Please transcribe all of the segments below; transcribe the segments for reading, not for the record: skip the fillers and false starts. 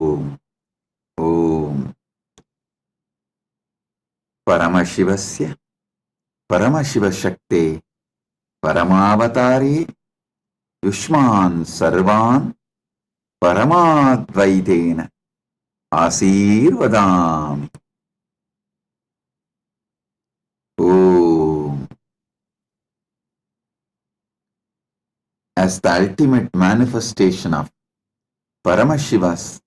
Om. Om. Paramashivasya Paramashivashakte Paramavatari Yushman Sarvan Paramadvaitena Asirvadami. Om. As the ultimate manifestation of Paramashiva's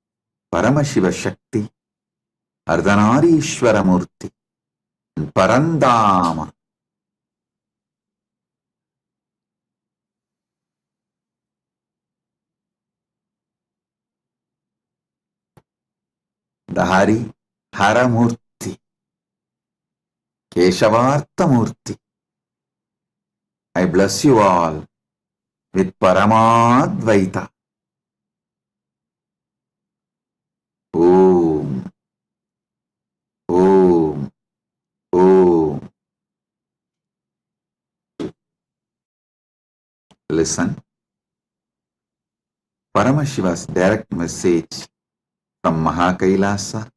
Paramashiva Shakti, Ardhanarishwara Murti, and Parandama, the Hari Haramurti, Keshavartha Murti. I bless you all with Paramadvaita. Om. Om. Om. Listen. Paramashiva's direct message from KAILASA.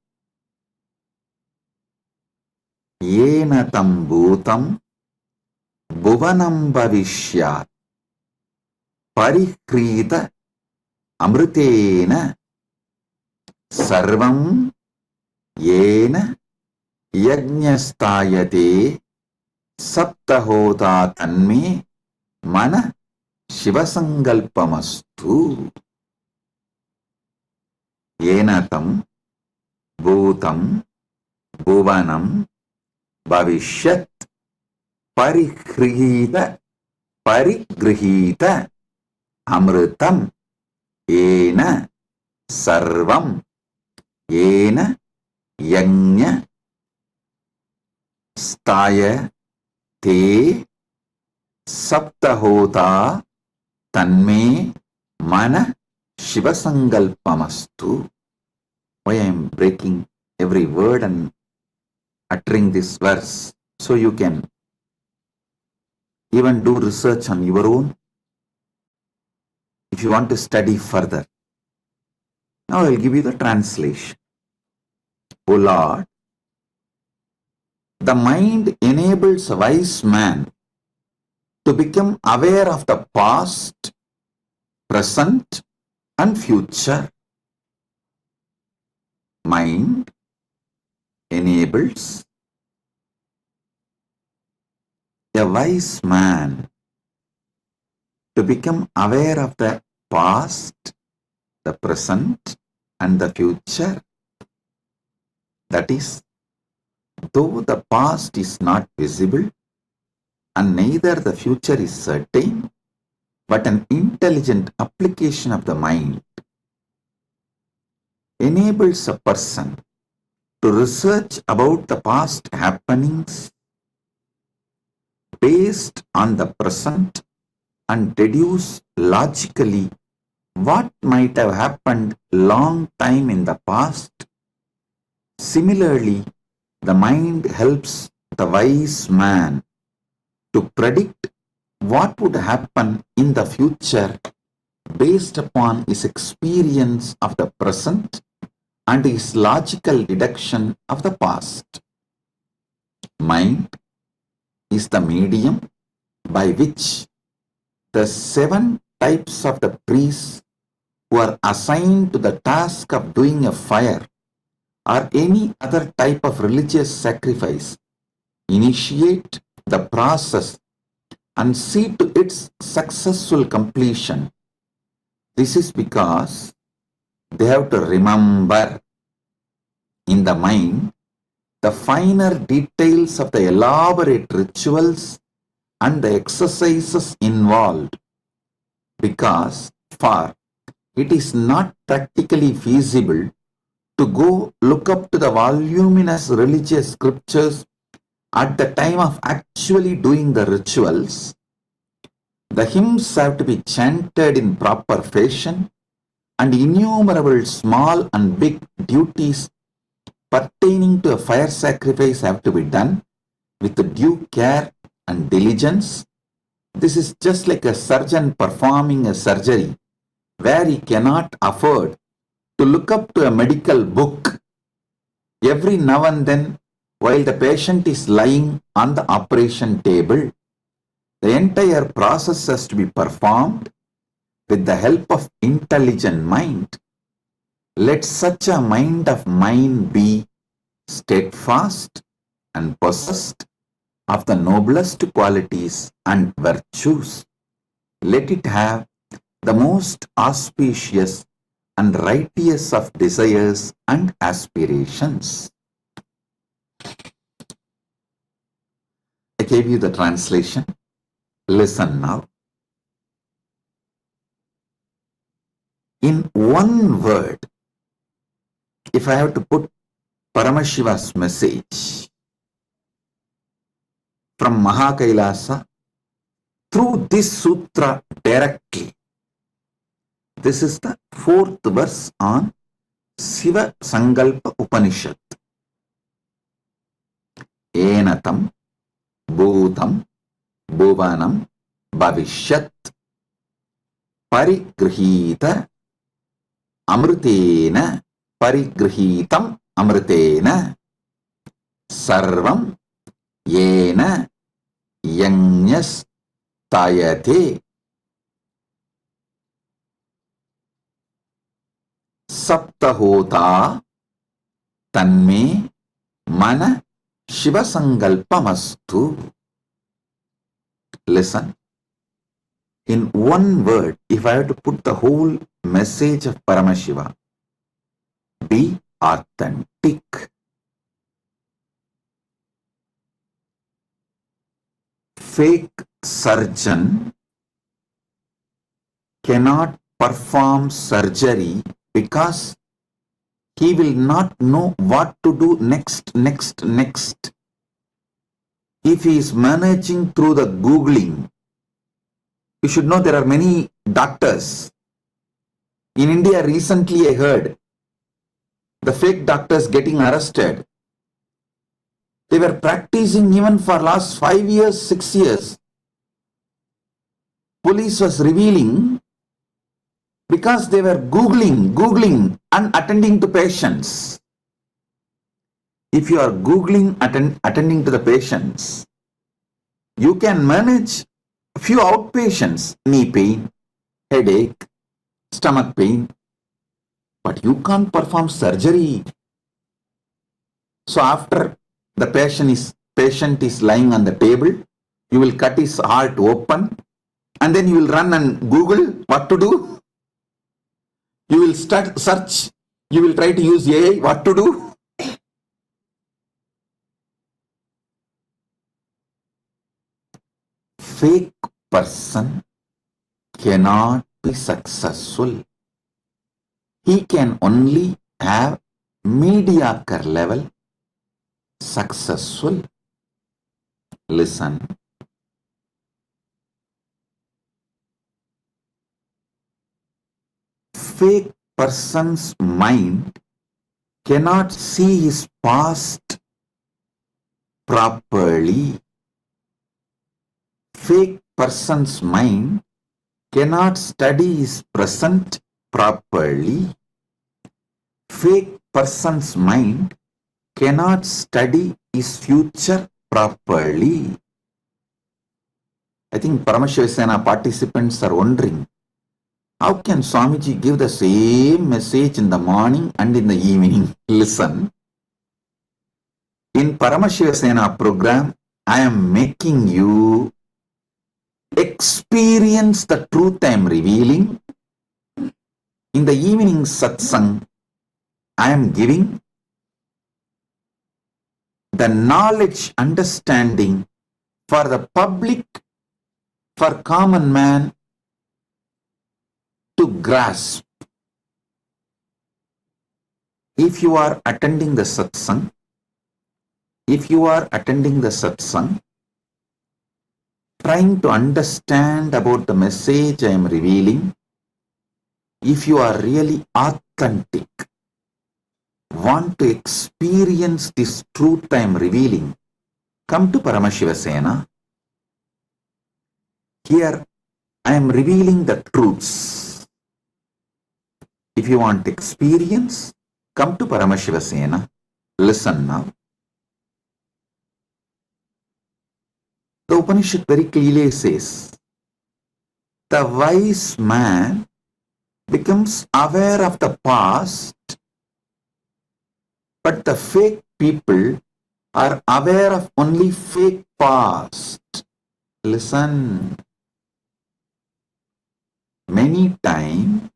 Yena tam bhutam bhuvanam bhavishyat parikrita amritena sarvam yena yajñastayate saptahota tanme mana shivasangalpamastu. Yena tam bhutam bhuvanam bhavishyat parigrihita amritam yena sarvam yena yajña staya te saptahota tanme mana shivasangalpamastu. Why I am breaking every word and uttering this verse, so you can even do research on your own if you want to study further. Now I will give you the translation. O Lord, the mind enables a wise man to become aware of the past, present, and future. Mind enables a wise man to become aware of the past, the present, and the future. That is, though the past is not visible and neither the future is certain, but an intelligent application of the mind enables a person to research about the past happenings based on the present and deduce logically what might have happened long time in the past. Similarly, the mind helps the wise man to predict what would happen in the future based upon his experience of the present and his logical deduction of the past. Mind is the medium by which the 7 types of the priests who are assigned to the task of doing a fire or any other type of religious sacrifice initiate the process and see to its successful completion. This is because they have to remember in the mind the finer details of the elaborate rituals and the exercises involved, because for it is not practically feasible to go look up to the voluminous religious scriptures at the time of actually doing the rituals. The hymns have to be chanted in proper fashion, and innumerable small and big duties pertaining to a fire sacrifice have to be done with due care and diligence. This is just like a surgeon performing a surgery where he cannot afford to look up to a medical book every now and then while the patient is lying on the operation table. The entire process has to be performed with the help of intelligent mind. Let such a mind of mine be steadfast and possessed of the noblest qualities and virtues. Let it have the most auspicious and righteous of desires and aspirations. I gave you the translation. Listen now. In one word, if I have to put Paramashiva's message from KAILASA through this sutra directly, this is the 4th verse on Siva Sankalpa Upanishad. Enatam Bhutam Bhuvanam Bhavishyat Parigrihita Amrutena Parigrihitam Amrutena Sarvam Yena Yanyas Tayate Saptahota Tanme Mana Shiva Sankalpamastu. Listen. In one word, if I have to put the whole message of Paramashiva, be authentic. Fake surgeon cannot perform surgery because he will not know what to do next. If he is managing through the Googling, you should know there are many doctors. In India, recently I heard the fake doctors getting arrested. They were practicing even for last 5 years, 6 years. Police was revealing because they were Googling and attending to patients. If you are Googling, attending to the patients, you can manage a few outpatients, knee pain, headache, stomach pain, but you can't perform surgery. So after the patient is lying on the table, you will cut his heart open and then you will run and Google what to do. You will start search, you will try to use AI what to do. Fake person cannot be successful. He can only have mediocre level successful. Listen. Fake person's mind cannot see his past properly. Fake person's mind cannot study his present properly. Fake person's mind cannot study his future properly. I think Paramashiva participants are wondering, how can Swamiji give the same message in the morning and in the evening? Listen. In Paramashiva program, I am making you experience the truth I am revealing. In the evening satsang, I am giving the knowledge, understanding for the public, for common man to grasp. If you are attending the satsang, trying to understand about the message I am revealing, if you are really authentic, want to experience this truth I am revealing, come to Paramashiva. Here I am revealing the truths. If you want experience, come to Paramashivasena. Listen now. The Upanishad very clearly says, the wise man becomes aware of the past, but the fake people are aware of only fake past. Listen. Many times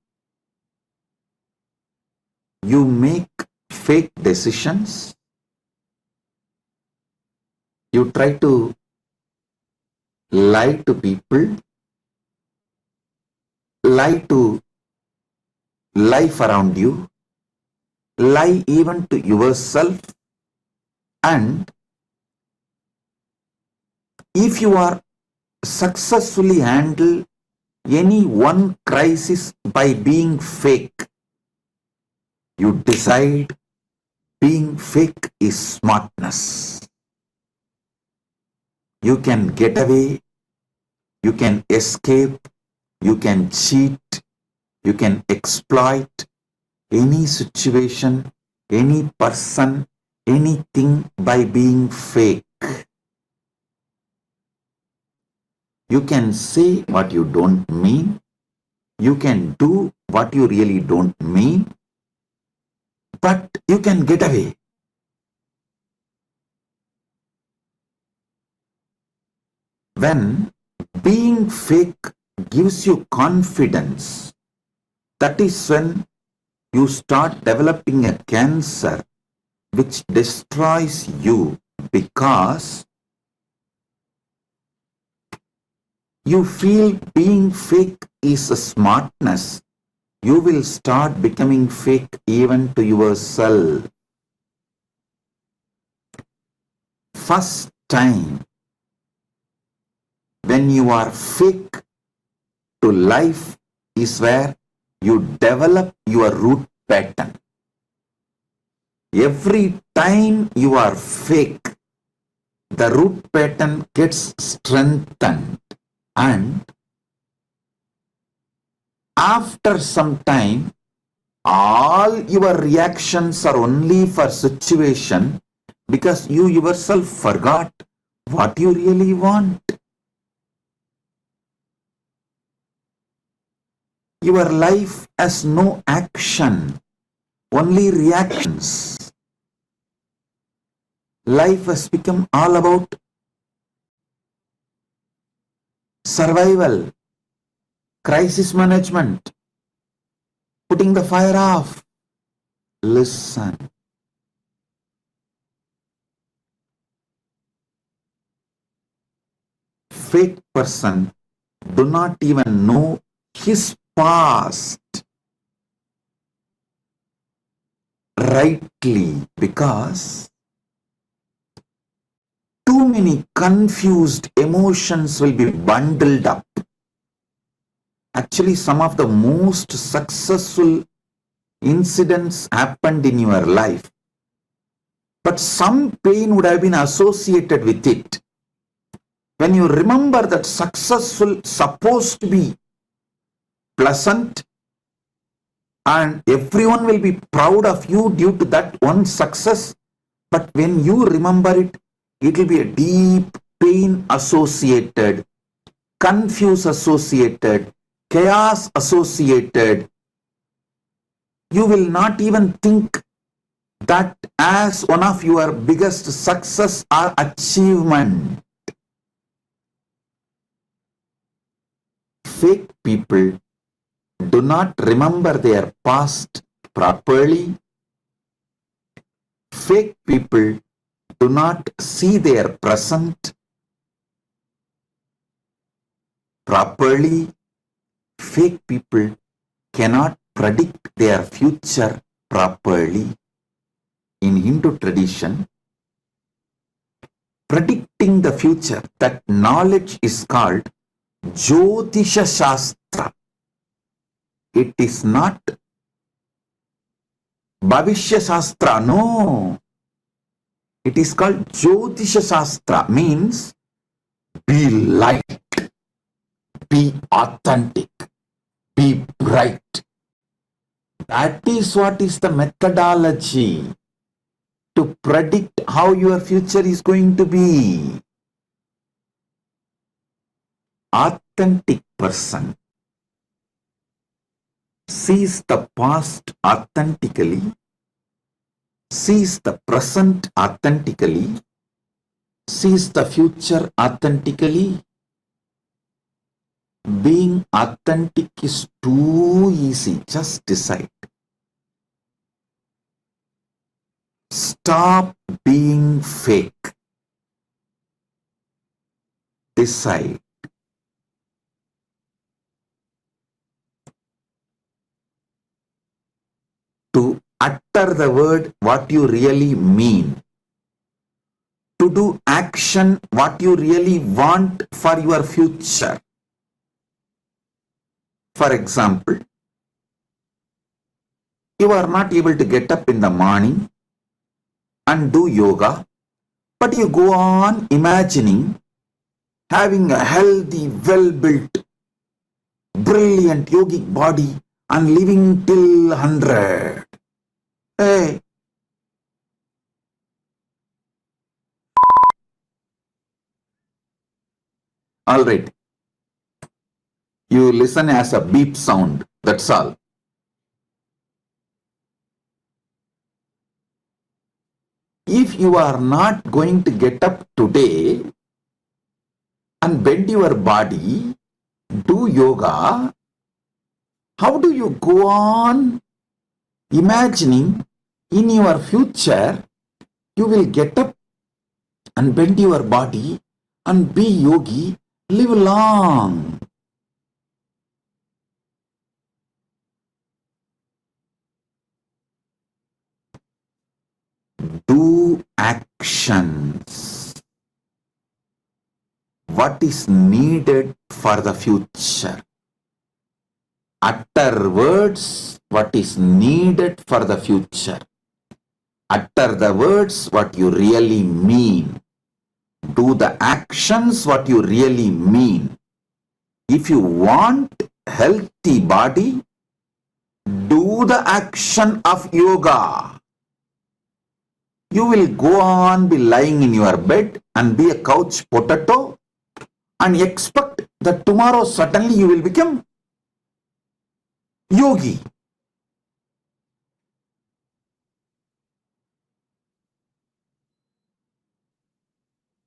you make fake decisions. You try to lie to people, lie to life around you, lie even to yourself, and if you are successfully handle any one crisis by being fake, you decide being fake is smartness. You can get away, you can escape, you can cheat, you can exploit any situation, any person, anything by being fake. You can say what you don't mean, you can do what you really don't mean, but you can get away. When being fake gives you confidence, that is when you start developing a cancer which destroys you, because you feel being fake is a smartness. You will start becoming fake even to yourself. First time when you are fake to life is where you develop your root pattern. Every time you are fake, the root pattern gets strengthened, and after some time, all your reactions are only for situation because you yourself forgot what you really want. Your life has no action, only reactions. Life has become all about survival, crisis management, putting the fire off. Listen. Fake person do not even know his past rightly because too many confused emotions will be bundled up. Actually, some of the most successful incidents happened in your life, but some pain would have been associated with it. When you remember that successful supposed to be pleasant and everyone will be proud of you due to that one success, but when you remember it, it will be a deep pain associated, confuse associated, chaos associated. You will not even think that as one of your biggest success or achievement. Fake people do not remember their past properly. Fake people do not see their present properly. Fake people cannot predict their future properly. In Hindu tradition, predicting the future, that knowledge is called Jyotisha Shastra. It is not Bhavishya Shastra, no. It is called Jyotisha Shastra, means be light, be authentic, be bright, That is what is the methodology to predict how your future is going to be. Authentic person sees the past authentically, sees the present authentically, sees the future authentically. Being authentic is too easy. Just decide. Stop being fake. Decide. To utter the word what you really mean. To do action what you really want for your future. For example, you are not able to get up in the morning and do yoga, but you go on imagining having a healthy, well-built, brilliant yogic body and living till 100. Hey, all right. You listen as a beep sound. That's all. If you are not going to get up today and bend your body, do yoga, how do you go on imagining in your future you will get up and bend your body and be yogi, live long? Do actions. What is needed for the future? Utter words what is needed for the future. Utter the words what you really mean. Do the actions what you really mean. If you want healthy body, do the action of yoga. You will go on be lying in your bed and be a couch potato and expect that tomorrow suddenly you will become yogi.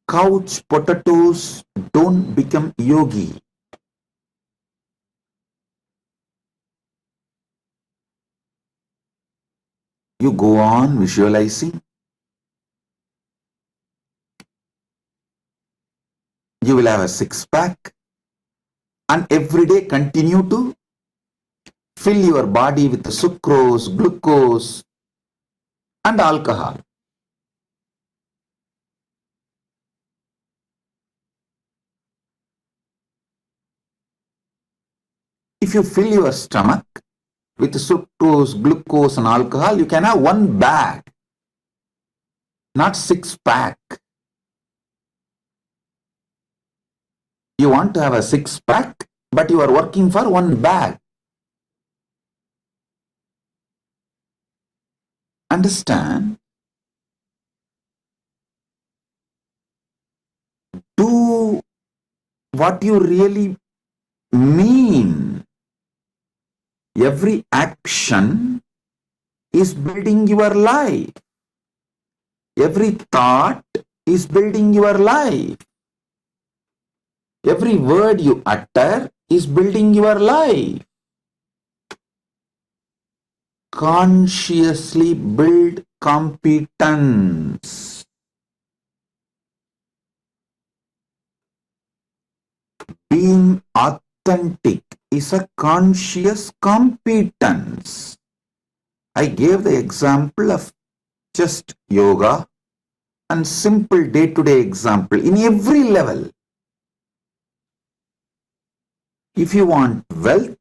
Couch potatoes don't become yogi. You go on visualizing. You will have a six-pack and every day continue to fill your body with sucrose, glucose and alcohol. If you fill your stomach with sucrose, glucose and alcohol, you can have one bag, not six-pack. You want to have a six-pack, but you are working for one bag. Understand? Do what you really mean. Every action is building your life. Every thought is building your life. Every word you utter is building your life. Consciously build competence. Being authentic is a conscious competence. I gave the example of just yoga and simple day-to-day example in every level. If you want wealth,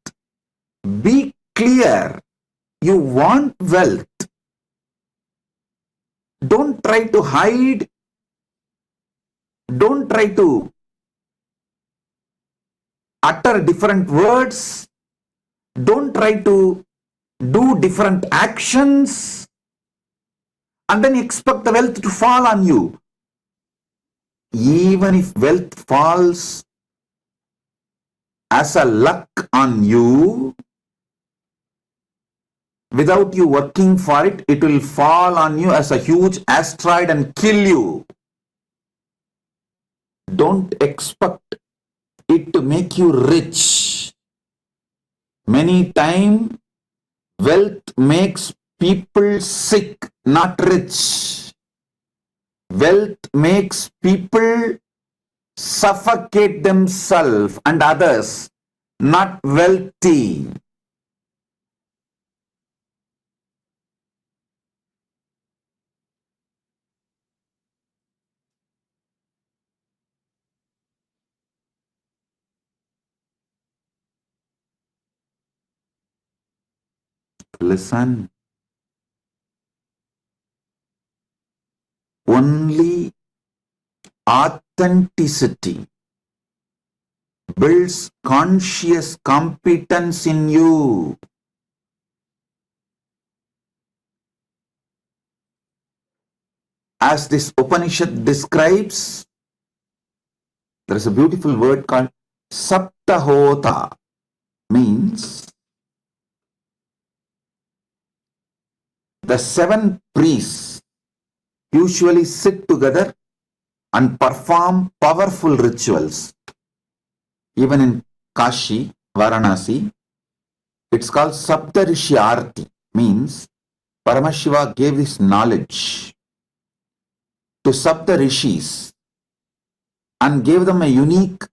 be clear. You want wealth. Don't try to hide. Don't try to utter different words. Don't try to do different actions, and then expect the wealth to fall on you. Even if wealth falls as a luck on you, without you working for it, it will fall on you as a huge asteroid and kill you. Don't expect it to make you rich. Many times, wealth makes people sick, not rich. Wealth makes people suffocate themselves and others, not wealthy. Listen. Only authenticity builds conscious competence in you. As this Upanishad describes, there is a beautiful word called Saptahota, means the 7 priests usually sit together and perform powerful rituals. Even in Kashi, Varanasi, it's called Saptarishi Arti, means Paramashiva gave this knowledge to Sapta Rishis and gave them a unique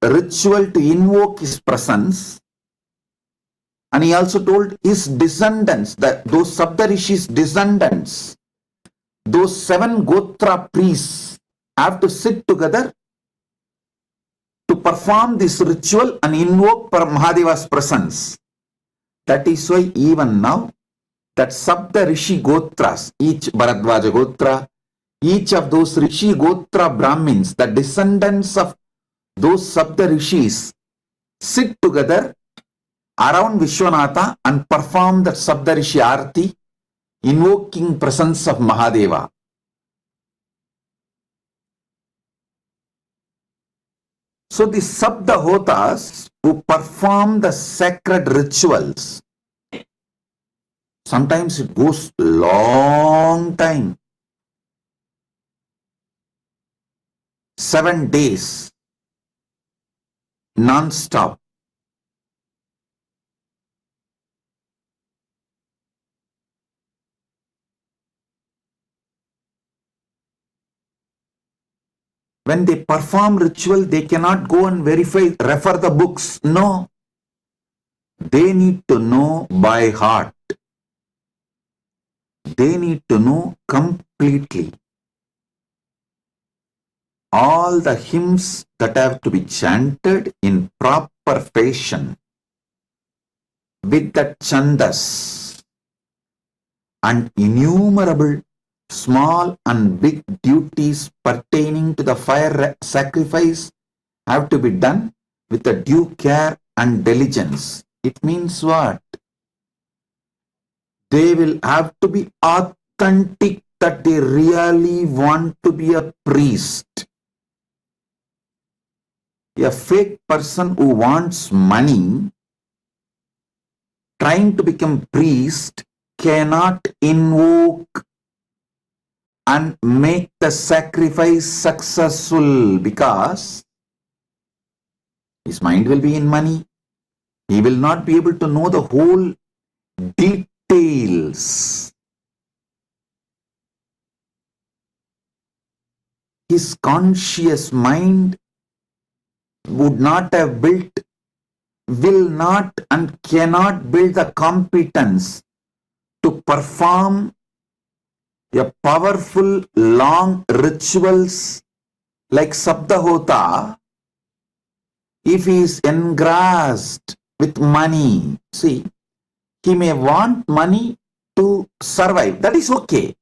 ritual to invoke his presence. And he also told his descendants, that those Sapta Rishis' descendants, those 7 Gotra priests, have to sit together to perform this ritual and invoke Mahadeva's presence. That is why even now, that Sapta Rishi Gotras, each Bharadwaja Gotra, each of those Rishi Gotra Brahmins, the descendants of those Sapta Rishis, sit together around Vishwanatha and perform that Sapta Rishi Arti, invoking presence of Mahadeva. So the Saptahotas who perform the sacred rituals, sometimes it goes long time, 7 days, non-stop. When they perform ritual, they cannot go and refer the books. No. They need to know by heart. They need to know completely. All the hymns that have to be chanted in proper fashion, with the chandas, and innumerable small and big duties pertaining to the fire sacrifice have to be done with a due care and diligence. It means what? They will have to be authentic, that they really want to be a priest. A fake person who wants money, trying to become priest, cannot invoke and make the sacrifice successful, because his mind will be in money. He will not be able to know the whole details. His conscious mind would not have built, will not and cannot build the competence to perform a powerful long rituals like Saptahota if he is engrossed with money. See, he may want money to survive. That is okay.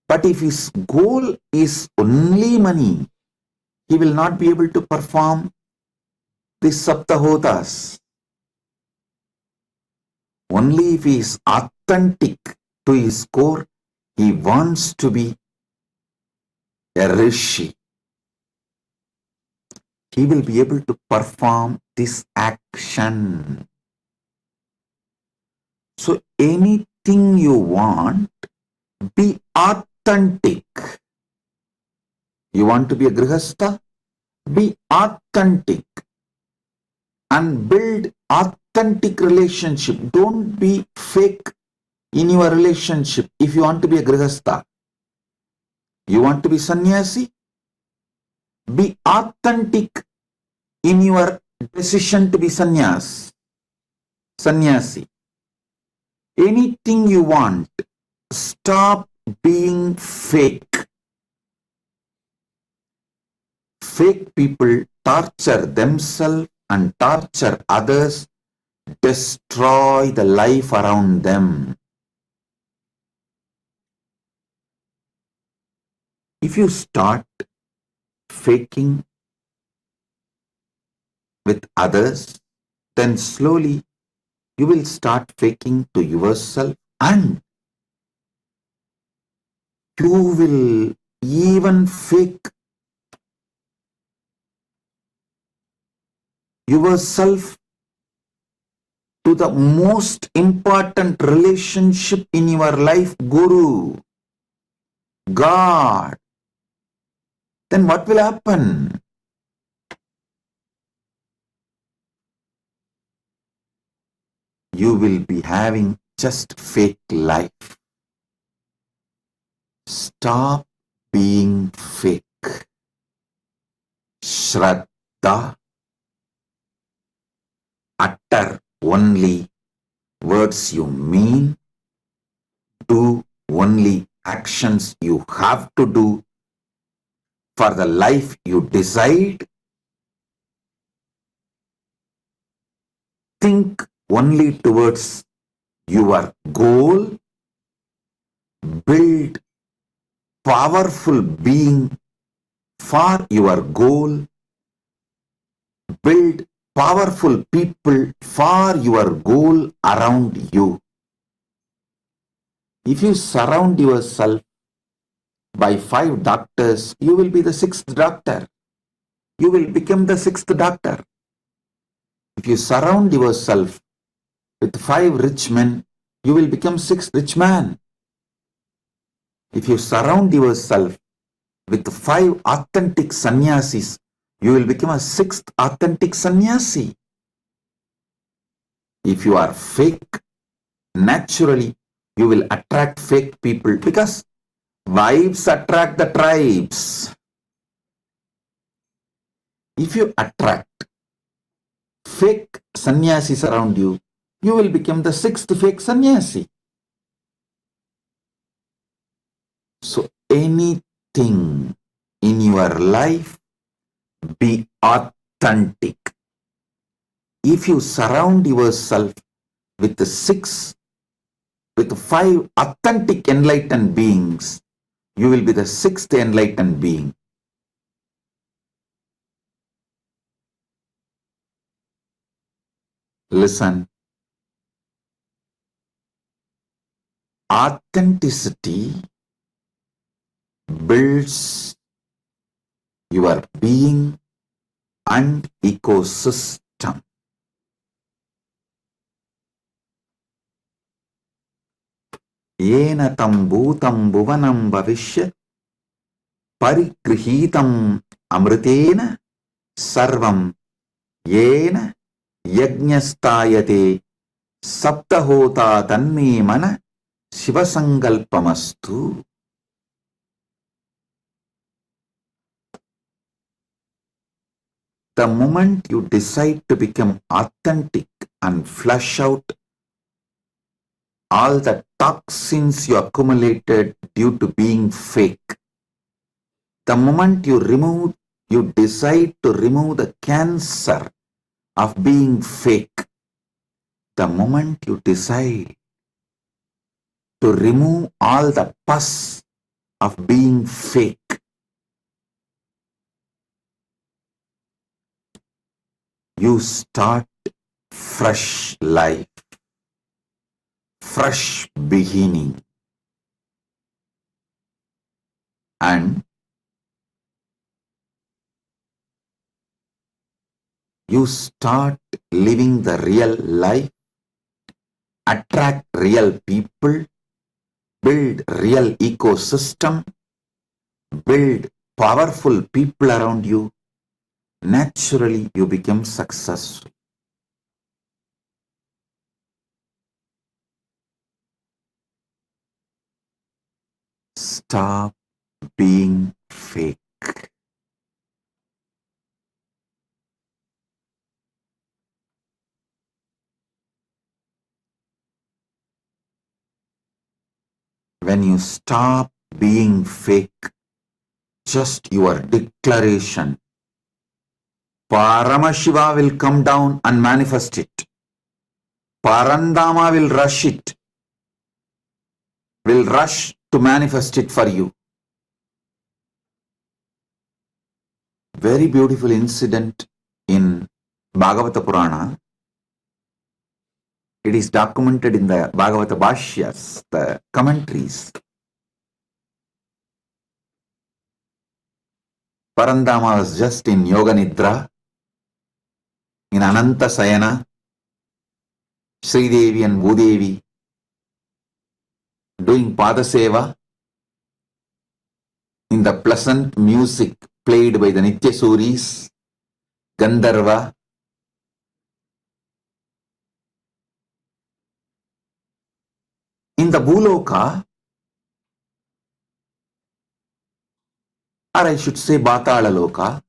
But if his goal is only money, he will not be able to perform these Saptahotas. Only if he is authentic to his core, he wants to be a rishi. He will be able to perform this action. So anything you want, be authentic. You want to be a grihastha? Be authentic and build authentic relationship. Don't be fake in your relationship. If you want to be a grihastha, you want to be sannyasi, be authentic in your decision to be sannyasi. Anything you want, stop being fake. Fake people torture themselves and torture others, destroy the life around them. If you start faking with others, then slowly you will start faking to yourself, and you will even fake yourself to the most important relationship in your life, Guru, God. Then what will happen? You will be having just fake life. Stop being fake. Shraddha, utter only words you mean, do only actions you have to do for the life you decide, think only towards your goal, build powerful being for your goal, build powerful people for your goal around you. If you surround yourself by 5 doctors, you will be the 6th doctor. You will become the 6th doctor. If you surround yourself with 5 rich men, you will become 6th rich man. If you surround yourself with 5 authentic sannyasis, you will become a 6th authentic sannyasi. If you are fake, naturally you will attract fake people, because vibes attract the tribes. If you attract fake sannyasis around you, you will become the 6th fake sannyasi. So anything in your life, be authentic. If you surround yourself with 5 authentic enlightened beings, you will be the 6th enlightened being. Listen. Authenticity builds your being and ecosystem. Yena tam bhutam bhuvanam bhavishya parigrihitam amritena sarvam yena yajnastayate saptahota tanme mana shivasangalpamastu. The moment you decide to become authentic and flush out all the toxins you accumulated due to being fake, the moment you decide to remove the cancer of being fake, the moment you decide to remove all the pus of being fake, you start fresh life. fresh beginning. And you start living the real life, attract real people, build real ecosystem, build powerful people around you. Naturally, you become successful. Stop being fake. When you stop being fake, just your declaration, Paramashiva will come down and manifest it. Parandama will rush to manifest it for you. Very beautiful incident in Bhagavata Purana. It is documented in the Bhagavata Bhashyas, the commentaries. Parandama was just in Yoga Nidra, in Ananta Sayana, Sridevi and Bhudevi doing Padaseva in the pleasant music played by the Nityasuris, Gandharva. In the Bhuloka, or I should say Batala Loka,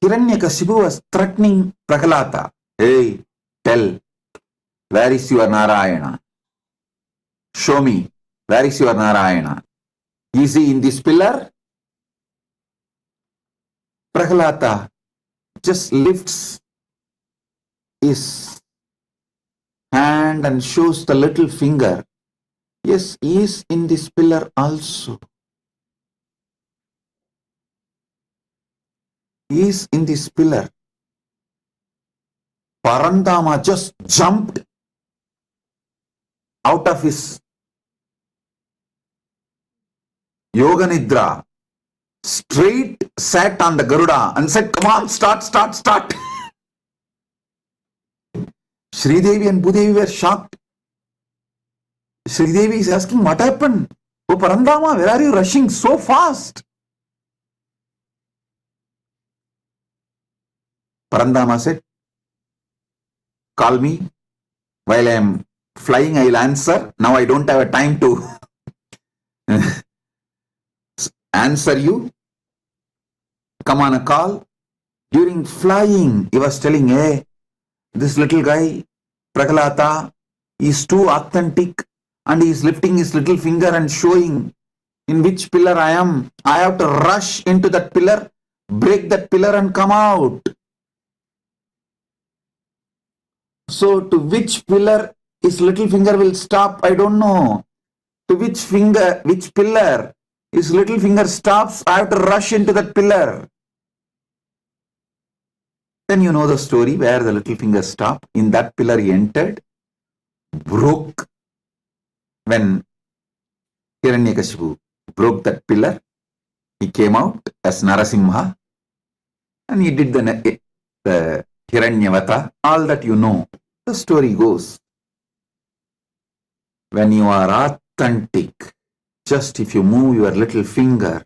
Hiranyakashipu was threatening Prahalata. Hey, tell, where is your Narayana? Show me, where is your Narayana? Is he in this pillar? Prahalata just lifts his hand and shows the little finger. Yes, he is in this pillar also. He is in this pillar. Parandama just jumped out of his Yoga Nidra, straight sat on the Garuda and said, come on, start. Sridevi and Bhudevi were shocked. Sridevi is asking, what happened? Oh Parandama, where are you rushing so fast? Parandama said, call me. While I am flying, I will answer. Now I don't have a time to answer you. Come on a call. During flying, he was telling, hey, this little guy, Prahalata, is too authentic and he is lifting his little finger and showing in which pillar I am. I have to rush into that pillar, break that pillar and come out. So to which pillar his little finger will stop, I don't know. To which pillar his little finger stops, I have to rush into that pillar. Then you know the story where the little finger stopped. In that pillar he entered, broke. When Hiranyakashipu broke that pillar, he came out as Narasimha and he did the Hiranyavata. All that you know. The story goes. When you are authentic, just if you move your little finger,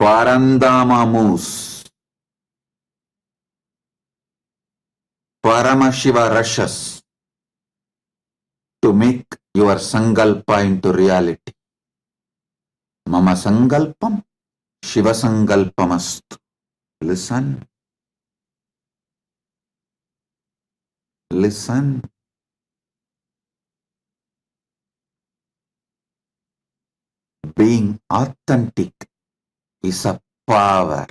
Parandama moves. Paramashiva rushes to make your sankalpa into reality. Mama sankalpam, Shiva sankalpamastu. Listen. Listen. Being authentic is a power.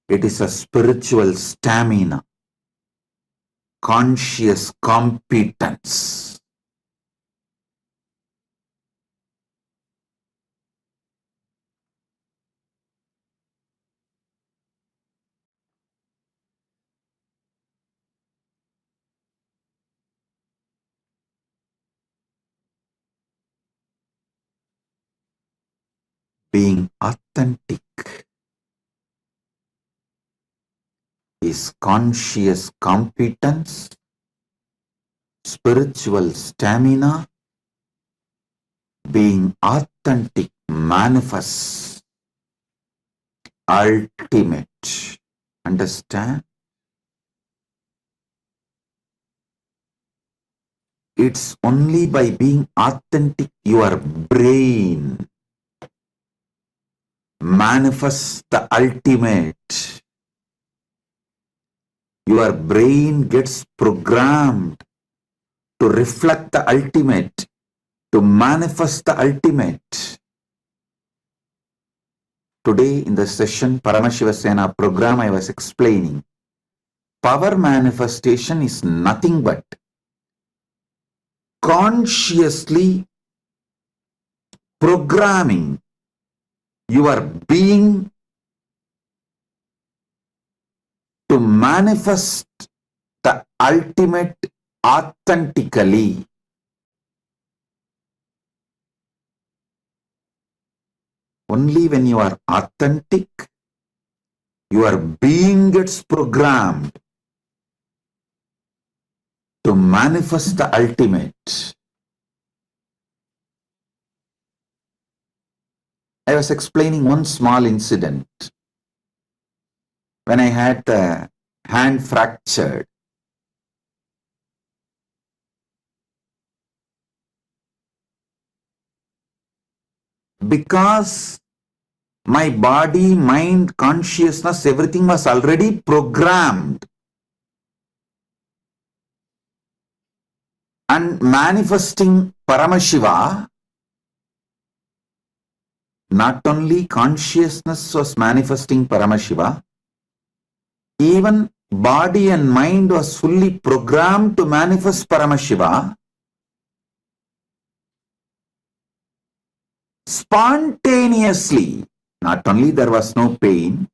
It is a spiritual stamina, conscious competence. being authentic is conscious competence, spiritual stamina. Being authentic manifests ultimate. Understand? It's only by being authentic your brain manifests the ultimate. Your brain gets programmed to reflect the ultimate, to manifest the ultimate. Today in the session Paramashiva Sena program I was explaining, power manifestation is nothing but consciously programming your being to manifest the ultimate authentically. Only when you are authentic, your being gets programmed to manifest the ultimate. I was explaining one small incident. When I had the hand fractured, because my body, mind, consciousness, everything was already programmed and manifesting Paramashiva. Not only consciousness was manifesting Paramashiva, even body and mind was fully programmed to manifest Paramashiva. Spontaneously, not only there was no pain,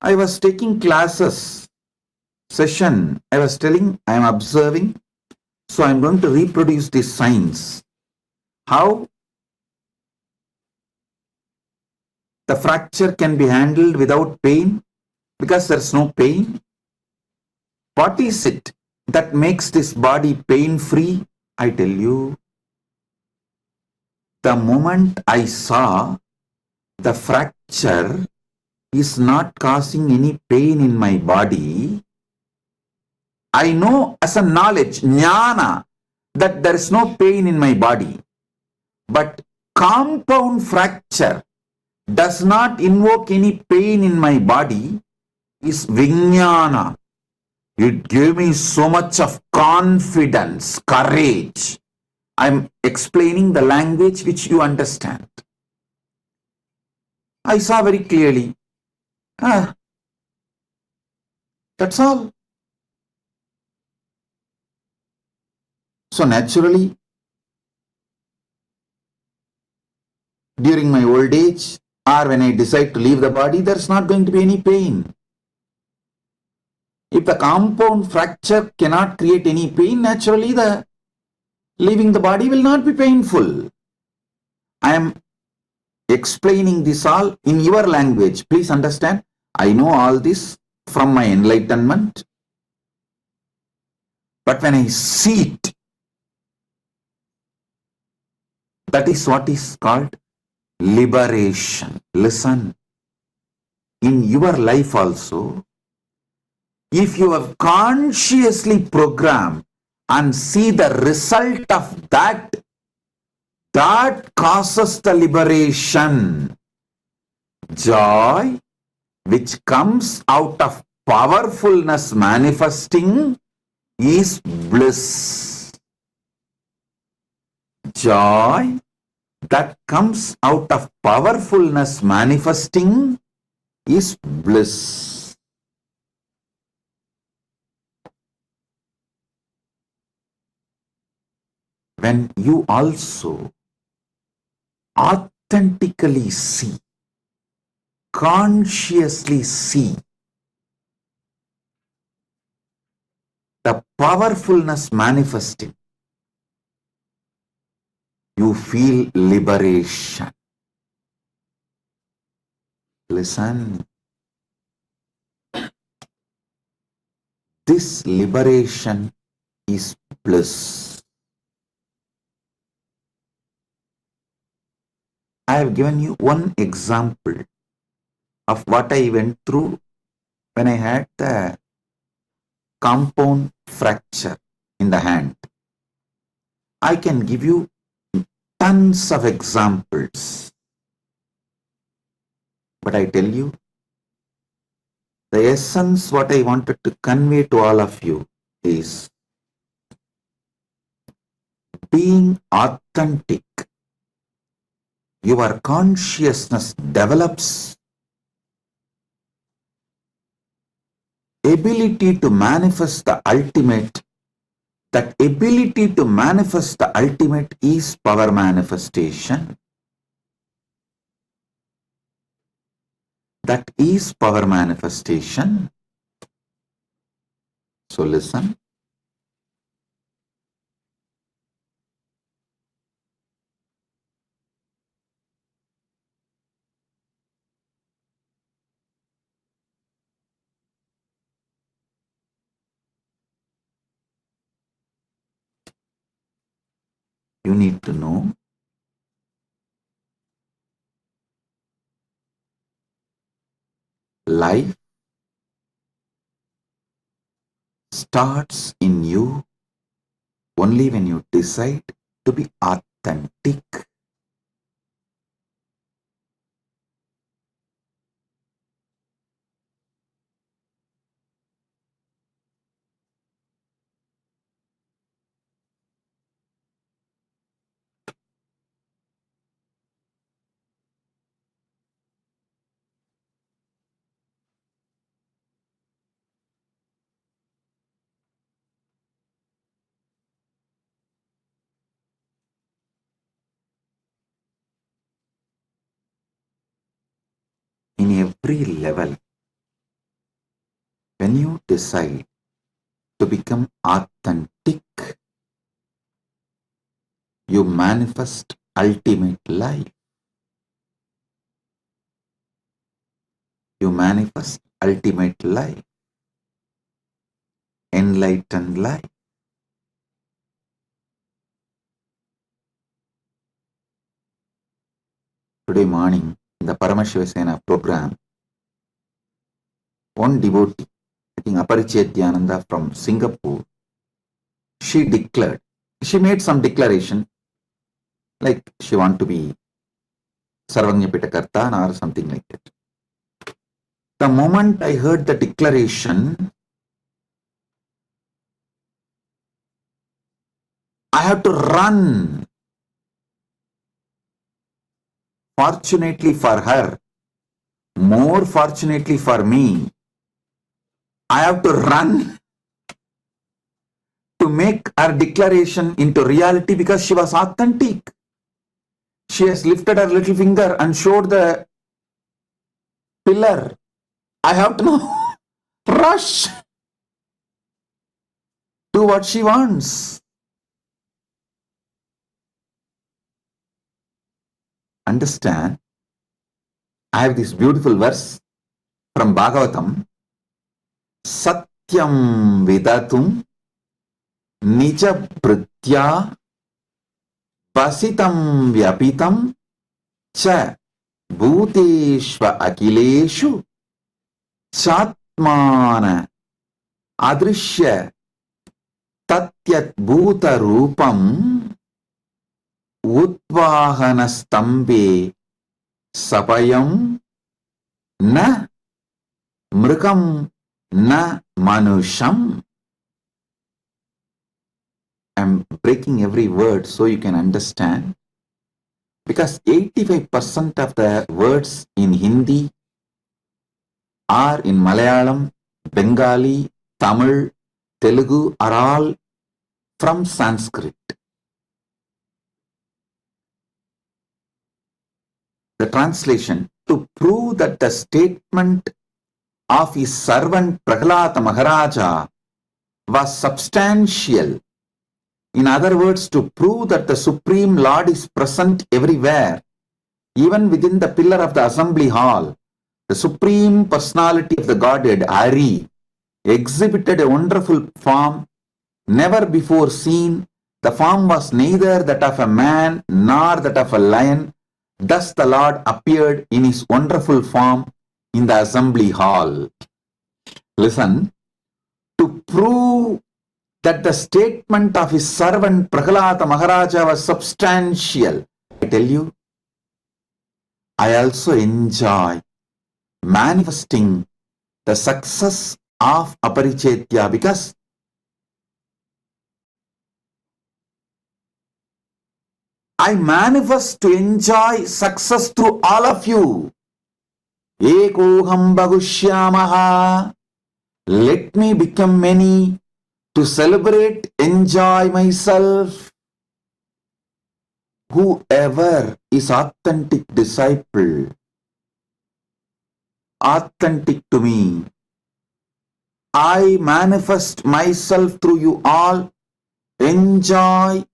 I was taking classes, session, I was telling, I am observing, so I am going to reproduce these signs. How the fracture can be handled without pain, because there is no pain. What is it that makes this body pain-free? I tell you, the moment I saw the fracture is not causing any pain in my body, I know as a knowledge, jnana, that there is no pain in my body. But compound fracture does not invoke any pain in my body is vijnana. It gave me so much of confidence, courage. I'm explaining the language which you understand. I saw very clearly. That's all. So naturally, during my old age or when I decide to leave the body, there's not going to be any pain. If the compound fracture cannot create any pain, naturally the leaving the body will not be painful. I am explaining this all in your language. Please understand, I know all this from my enlightenment. But when I see it, that is what is called liberation. Listen, in your life also, if you have consciously programmed and see the result of that, that causes the liberation. Joy, which comes out of powerfulness manifesting, is bliss. Joy that comes out of powerfulness manifesting is bliss. When you also authentically see, consciously see the powerfulness manifesting, you feel liberation. listen. This liberation is bliss. I have given you one example of what I went through when I had the compound fracture in the hand. I can give you tons of examples. But I tell you, the essence what I wanted to convey to all of you is being authentic. Your consciousness develops ability to manifest the ultimate. That ability to manifest the ultimate is power manifestation. That is power manifestation. So listen. You need to know life starts in you only when you decide to be authentic. In every level, when you decide to become authentic, you manifest ultimate life. You manifest ultimate life, enlightened life. Today morning, in the Paramashiva program, one devotee, I think Nithyananda from Singapore, she declared, she made some declaration like she want to be Sarvanyapitakarta or something like that. The moment I heard the declaration, I have to run. Fortunately for her, more fortunately for me, I have to run to make her declaration into reality because she was authentic. She has lifted her little finger and showed the pillar. I have to now rush to what she wants. Understand? I have this beautiful verse from Bhagavatam. Satyam vidatum nija pritya pasitam vyapitam cha bhuteshva akileshu chatmana adrishya tatyat bhuta rupam utvahana stambe sapayam na mrikam na manusham. I'm breaking every word so you can understand, because 85% of the words in Hindi or in Malayalam, Bengali, Tamil, Telugu are all from Sanskrit. The translation, to prove that the statement of his servant Prahlada Maharaja was substantial. In other words, to prove that the Supreme Lord is present everywhere, even within the pillar of the assembly hall, The Supreme Personality of the Godhead, Hari, exhibited a wonderful form never before seen. The form was neither that of a man nor that of a lion. Thus the Lord appeared in his wonderful form in the assembly hall. Listen, to prove that the statement of his servant Prahlada Maharaja was substantial, I tell you, I also enjoy manifesting the success of Aparichetya because I manifest to enjoy success through all of you. Ekoham Bhagushyamaha. Let me become many to celebrate, enjoy myself. Whoever is authentic disciple, authentic to me, I manifest myself through you all, enjoy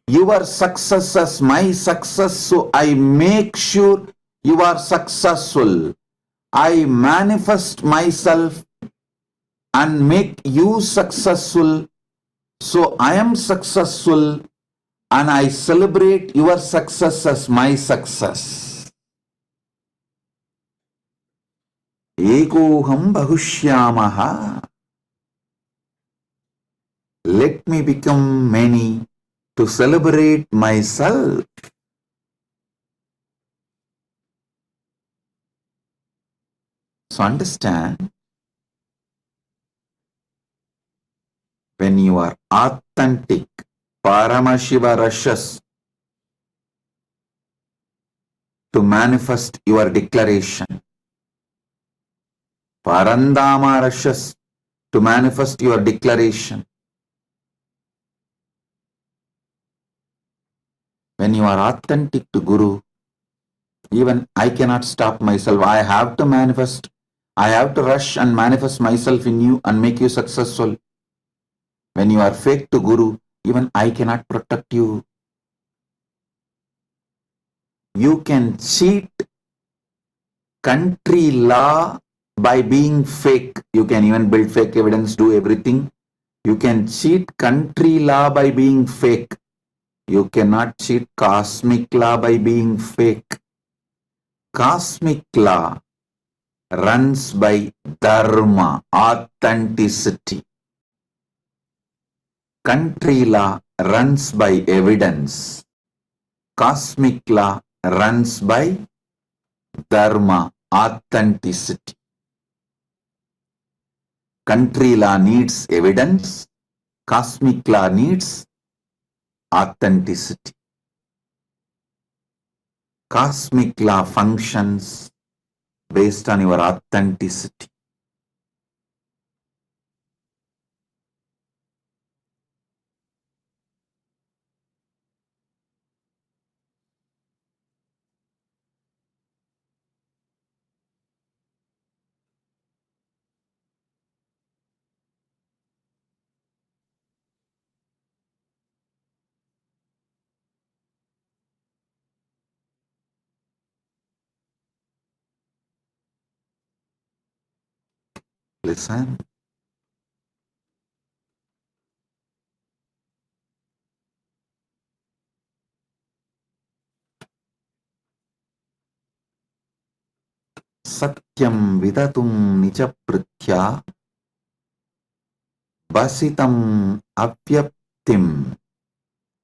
your success as my success, so I make sure you are successful. I manifest myself and make you successful, so I am successful and I celebrate your success as my success. Ekoham Bahushyamaha. Let me become many to celebrate myself. So understand, when you are authentic, Paramashiva rushes to manifest your declaration. Parandama rushes to manifest your declaration. When you are authentic to Guru, even I cannot stop myself. I have to manifest. I have to rush and manifest myself in you and make you successful. When you are fake to Guru, even I cannot protect you. You can cheat country law by being fake. You can even build fake evidence, do everything. You can cheat country law by being fake. You cannot cheat cosmic law by being fake. Cosmic law runs by dharma, authenticity. Country law runs by evidence. Cosmic law runs by dharma, authenticity. Country law needs evidence. Cosmic law needs authenticity. Cosmic law functions based on your authenticity. Listen. Satyam vidatum nichapritya basitam apyaptim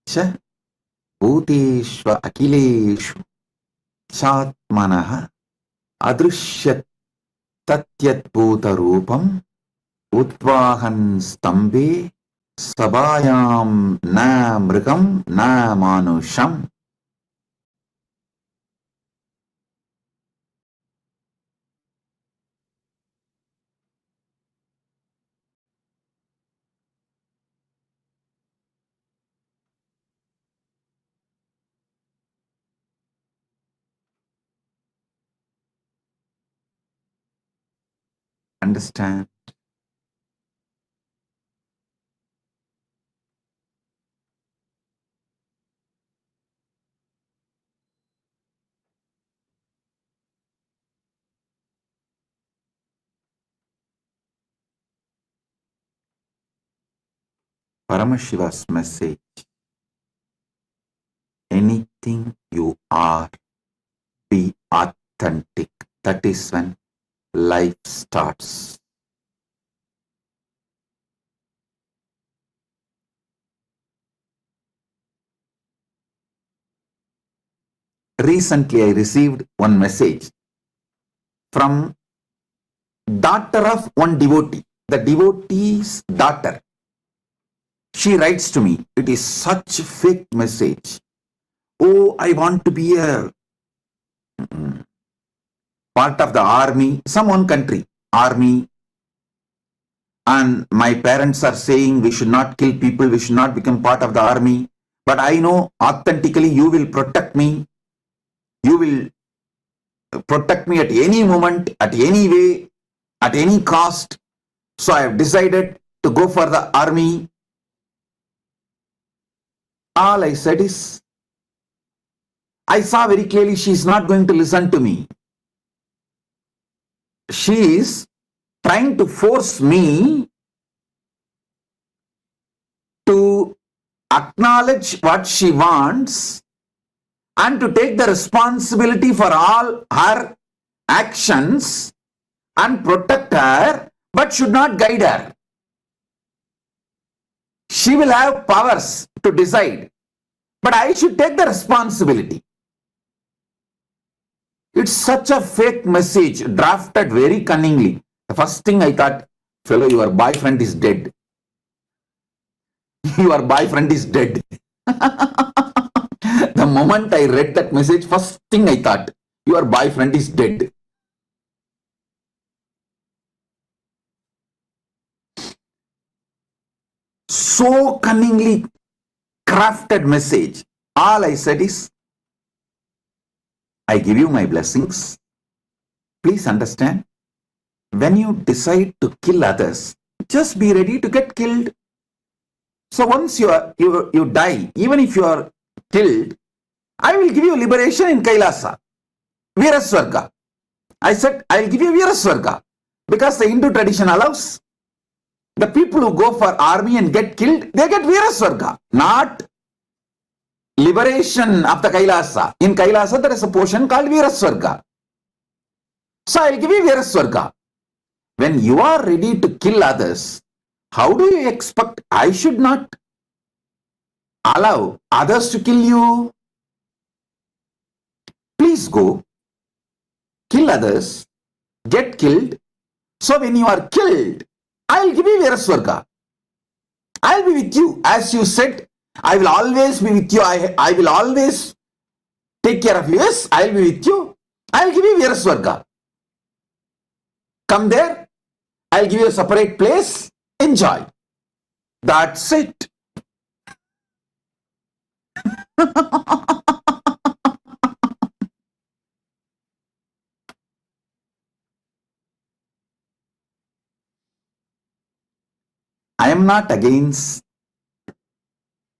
cha bhuteshva akileshu chatmanaha adrishyat tatyat bhuta rupam utvahan stambe sabhayam na mrigam na manusham. Understand? Paramashiva's message. Anything you are, be authentic. That is when life starts. Recently, I received one message from daughter of one devotee, the devotee's daughter. She writes to me, it is such a fake message. Oh, I want to be a part of the army, some one country, army, and my parents are saying we should not kill people, we should not become part of the army. But I know authentically you will protect me. You will protect me at any moment, at any way, at any cost. So I have decided to go for the army. All I said is, I saw very clearly she is not going to listen to me. She is trying to force me to acknowledge what she wants and to take the responsibility for all her actions and protect her, but should not guide her. She will have powers to decide, but I should take the responsibility. It's such a fake message, drafted very cunningly. The first thing I thought, fellow, your boyfriend is dead. Your boyfriend is dead. The moment I read that message, first thing I thought, your boyfriend is dead. So cunningly crafted message. All I said is, I give you my blessings. Please understand, when you decide to kill others, just be ready to get killed. So once you die, even if you are killed, I will give you liberation in KAILASA, Viraswarga. I said, I will give you Viraswarga because the Hindu tradition allows. The people who go for army and get killed, they get Viraswarga, not liberation of the KAILASA. In KAILASA, there is a portion called Viraswarga. So I will give you Viraswarga. When you are ready to kill others, how do you expect I should not allow others to kill you? Please go, kill others, get killed. So when you are killed, I will give you Viraswarga. I will be with you. As you said, I will always be with you. I will always take care of you. Yes, I will be with you. I will give you Viraswarga. Come there. I will give you a separate place. Enjoy. That's it. I am not against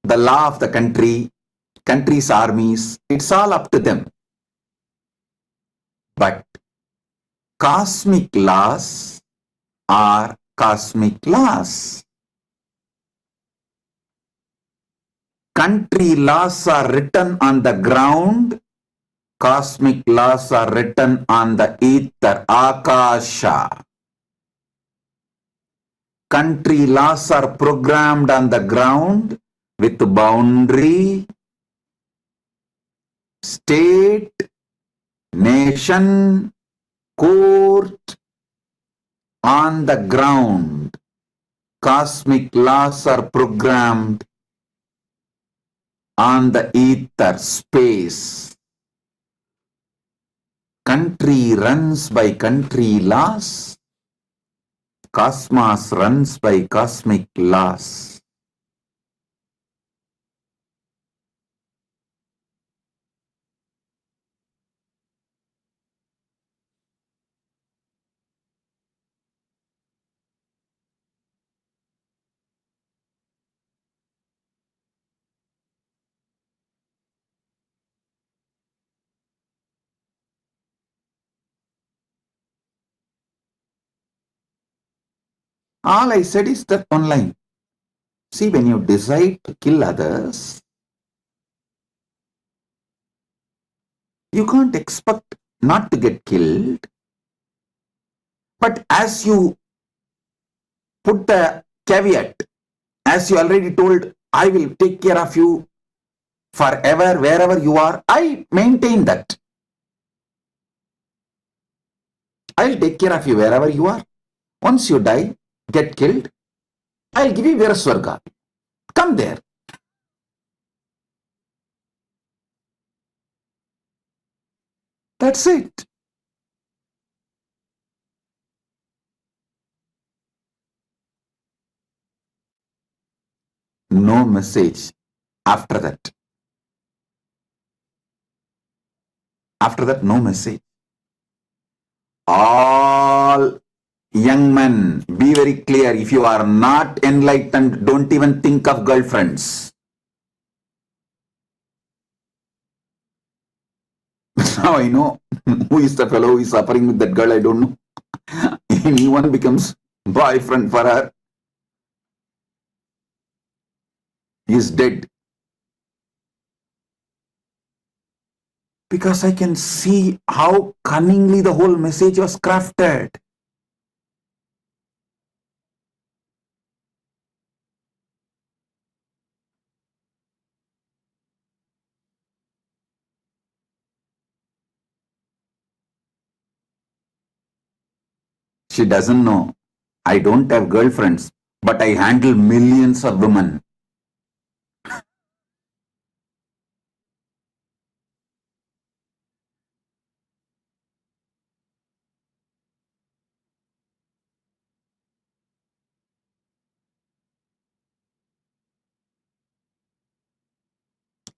the law of the country, country's armies. It's all up to them. But cosmic laws are cosmic laws. Country laws are written on the ground. Cosmic laws are written on the ether, Akasha. Country laws are programmed on the ground with boundary, state, nation, court. On the ground, cosmic laws are programmed on the ether, space. Country runs by country laws. Cosmos runs by cosmic laws. All I said is that one line. See, when you decide to kill others, you can't expect not to get killed. But as you put the caveat, as you already told, I will take care of you forever, wherever you are, I maintain that. I'll take care of you wherever you are. Once you die, get killed, I'll give you Viraswarga. Come there. That's it. No message after that. After that, no message. All young men, be very clear. If you are not enlightened, don't even think of girlfriends. Now I know who is the fellow who is suffering with that girl. I don't know. Anyone becomes boyfriend for her, he is dead. Because I can see how cunningly the whole message was crafted. She doesn't know. I don't have girlfriends, but I handle millions of women.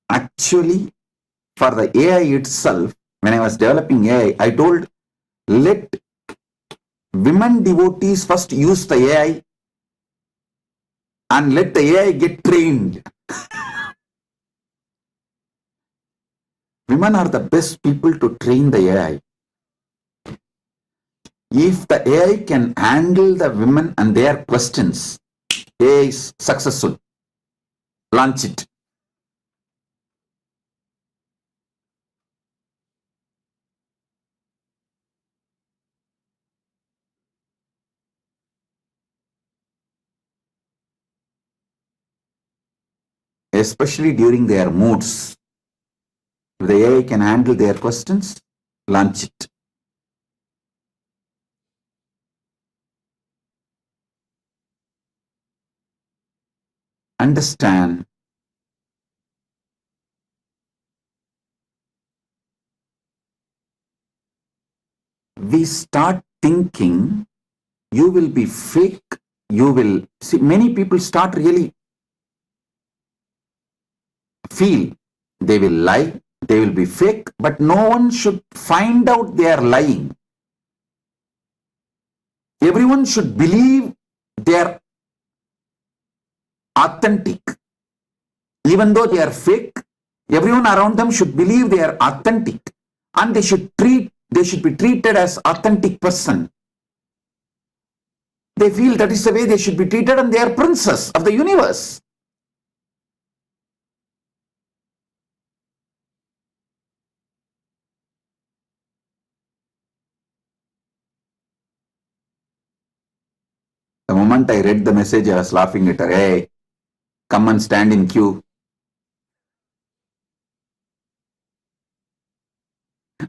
Actually, for the AI itself, when I was developing AI, I told, let women devotees first use the AI and let the AI get trained. Women are the best people to train the AI. If the AI can handle the women and their questions, AI is successful. Launch it. Especially during their moods. If the AI can handle their questions, launch it. Understand, we start thinking you will be fake, you will see, many people start really feel they will lie, they will be fake, but no one should find out they are lying. Everyone should believe they are authentic. Even though they are fake, everyone around them should believe they are authentic, and they should be treated as authentic person. They feel that is the way they should be treated, and they are princess of the universe. The moment I read the message, I was laughing at her. Hey, come and stand in queue.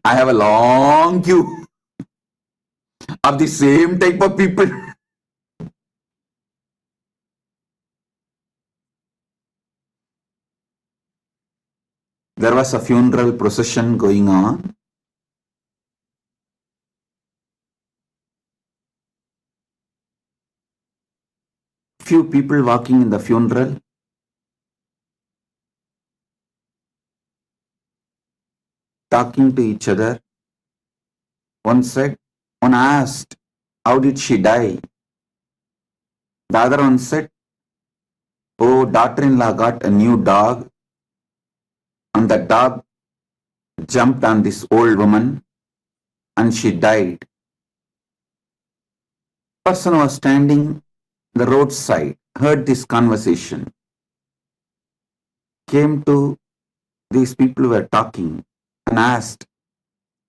I have a long queue of the same type of people. There was a funeral procession going on. Few people walking in the funeral. Talking to each other. One asked, how did she die? The other one said, oh, daughter-in-law got a new dog, and the dog jumped on this old woman and she died. Person was standing the roadside heard this conversation, came to these people who were talking and asked,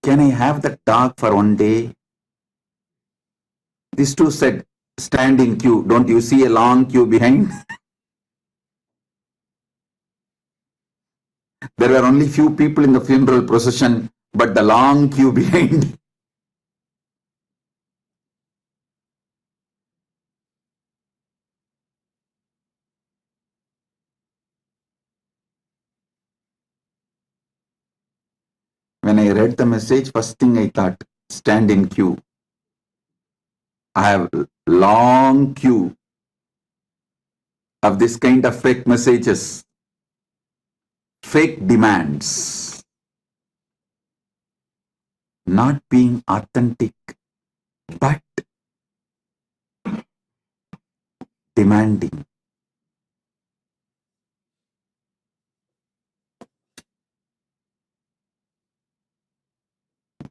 "Can I have that dog for one day?" These two said, "Stand in queue. Don't you see a long queue behind?" There were only few people in the funeral procession, but the long queue behind. When I read the message, first thing I thought, stand in queue. I have long queue of this kind of fake messages, fake demands, not being authentic, but demanding.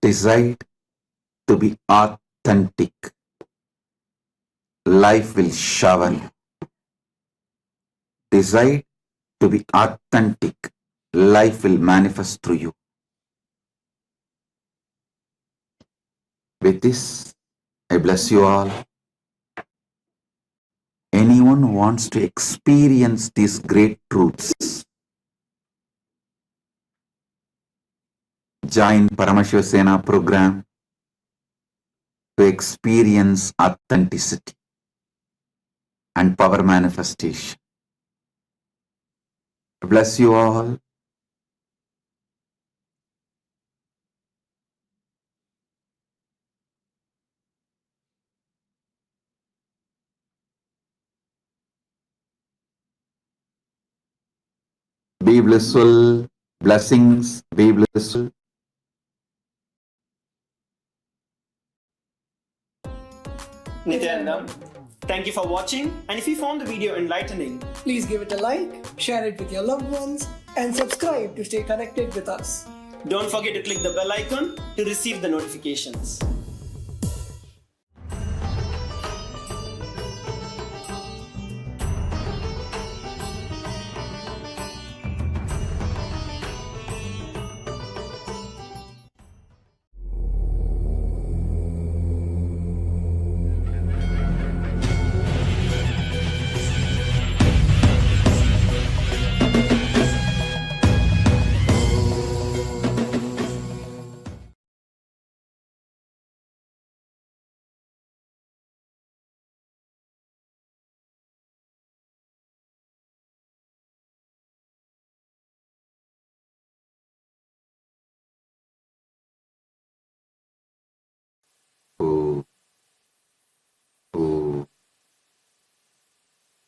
Decide to be authentic. Life will shower you. Decide to be authentic. Life will manifest through you. With this, I bless you all. Anyone who wants to experience these great truths, join Paramashiva Sena program to experience authenticity and power manifestation. Bless you all. Be blissful. Blessings. Be blissful. Nithyananda, thank you for watching, and if you found the video enlightening, please give it a like, share it with your loved ones, and subscribe to stay connected with us. Don't forget to click the bell icon to receive the notifications.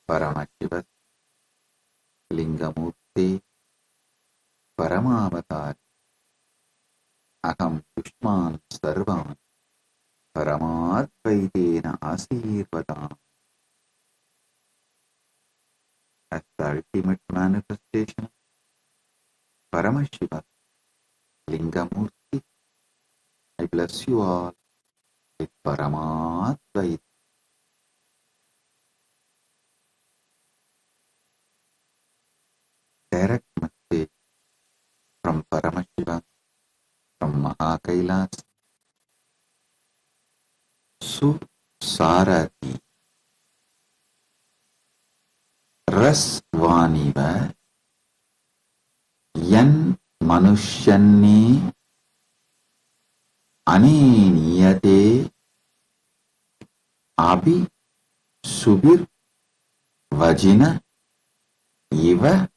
Paramashiva Lingamurti Paramavatar Aham Pushman Sarvan Paramadvaitena Asirvadam. As the ultimate manifestation, Paramashiva Lingamurti, I bless you all with Paramadvaitena. Direct message from Paramashiva, from KAILASA. Susarati Rasvaniva Yan Manushyanni Aniniyate Abhi Subir Vajina Iva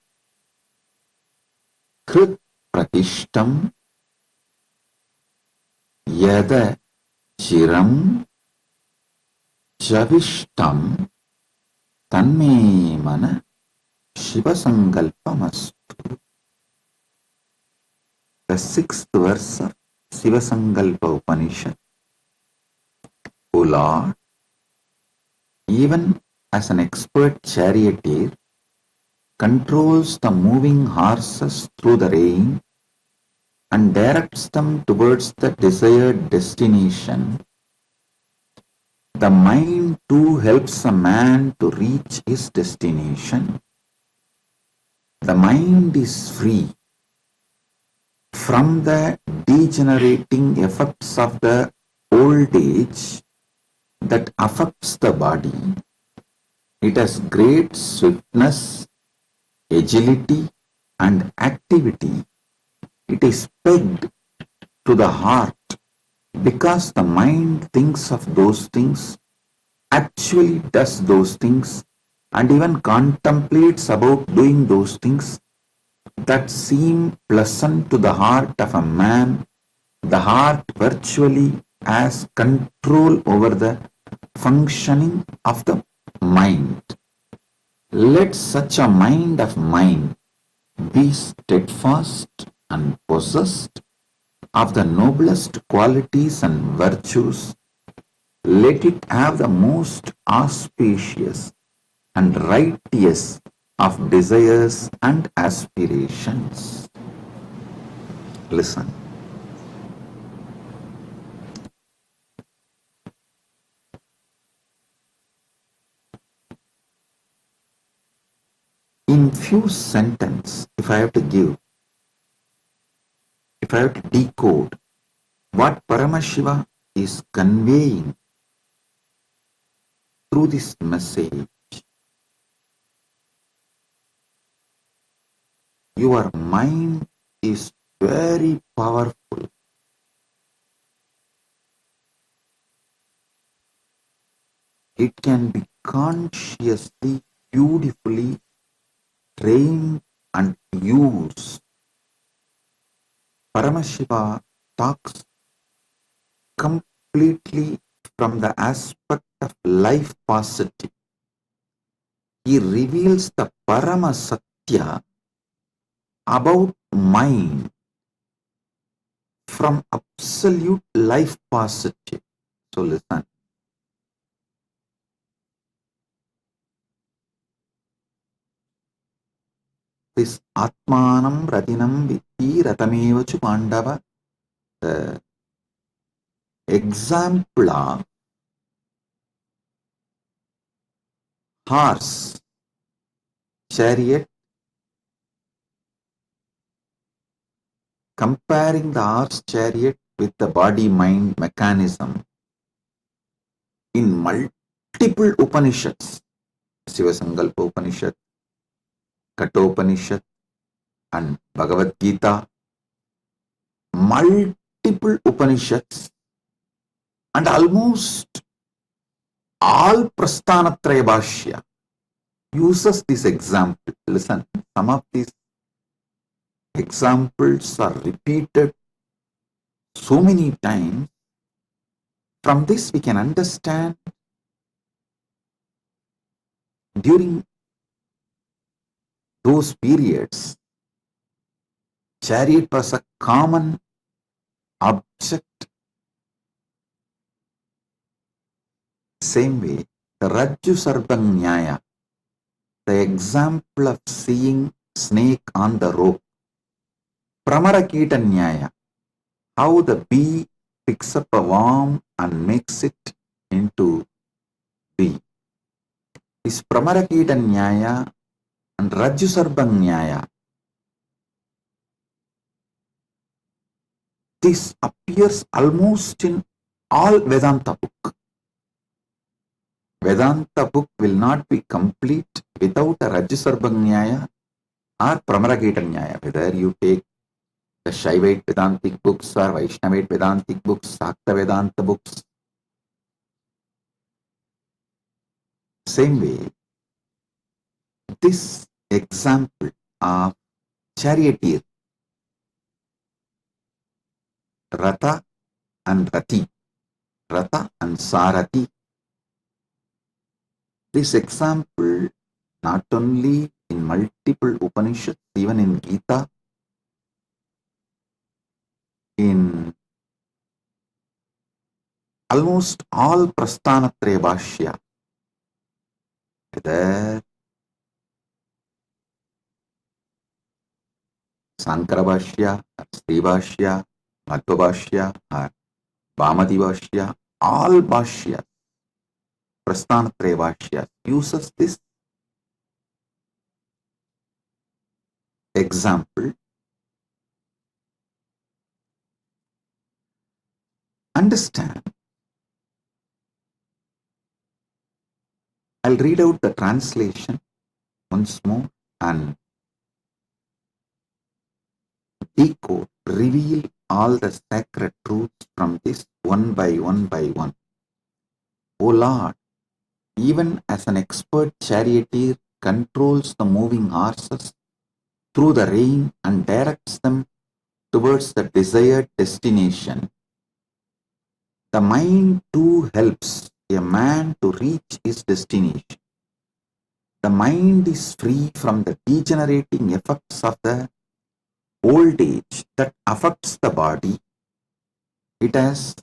Krit Pratishtam Yada Chiram Javishtam Tanme Mana Shivasankalpamastu. The sixth verse of Shivasankalpa Upanishad. O Lord, even as an expert charioteer controls the moving horses through the rain and directs them towards the desired destination, The mind too helps a man to reach his destination. The mind is free from the degenerating effects of the old age that affects the body. It has great swiftness, agility, and activity. It is pegged to the heart because the mind thinks of those things, actually does those things, and even contemplates about doing those things that seem pleasant to the heart of a man. The heart virtually has control over the functioning of the mind. Let such a mind of mine be steadfast and possessed of the noblest qualities and virtues. Let it have the most auspicious and righteous of desires and aspirations. Listen. In few sentences, if I have to decode what Paramashiva is conveying through this message, your mind is very powerful. It can be consciously, beautifully trained and used. Paramashiva talks completely from the aspect of life positive. He reveals the Parama Satya about mind from absolute life positive. So listen. This Atmanam Ratinam Vitti Ratamevachu Pandava, the example of horse, chariot, comparing the horse chariot with the body-mind mechanism in multiple Upanishads, Sivasankalpa Upanishad, Kathopanishad, and Bhagavad Gita, multiple Upanishads, and almost all Prasthanatraya Bhashya uses this example. Listen, some of these examples are repeated so many times. From this we can understand during those periods, chariot was a common object. Same way, the Rajju Sarpang Nyaya, the example of seeing snake on the rope. Pramarakita Nyaya, how the bee picks up a worm and makes it into bee. This Pramarakita Nyaya and Rajju Sarpang Nyaya, this appears almost in all Vedanta book. Vedanta book will not be complete without a Rajju Sarpang Nyaya or Pramarakita Nyaya. Whether you take the Shaivite Vedantic books or Vaishnavite Vedantic books, Sakta Vedanta books, same way, this example of charioteer, Rata and Rati, Rata and Sarati, this example not only in multiple Upanishads, even in Gita, in almost all Prasthanatraya Bhashya, whether Sankara Bhashya, or Sri Bhashya, Madhva Bhashya, or Vamadi Bhashya, all Bhashya, Prasthanatraya Bhashya uses this example. Understand. I'll read out the translation once more and decode, reveal all the sacred truths from this one by one by one. O Lord, even as an expert charioteer controls the moving horses through the rain and directs them towards the desired destination, the mind too helps a man to reach his destination. The mind is free from the degenerating effects of the old age that affects the body. It has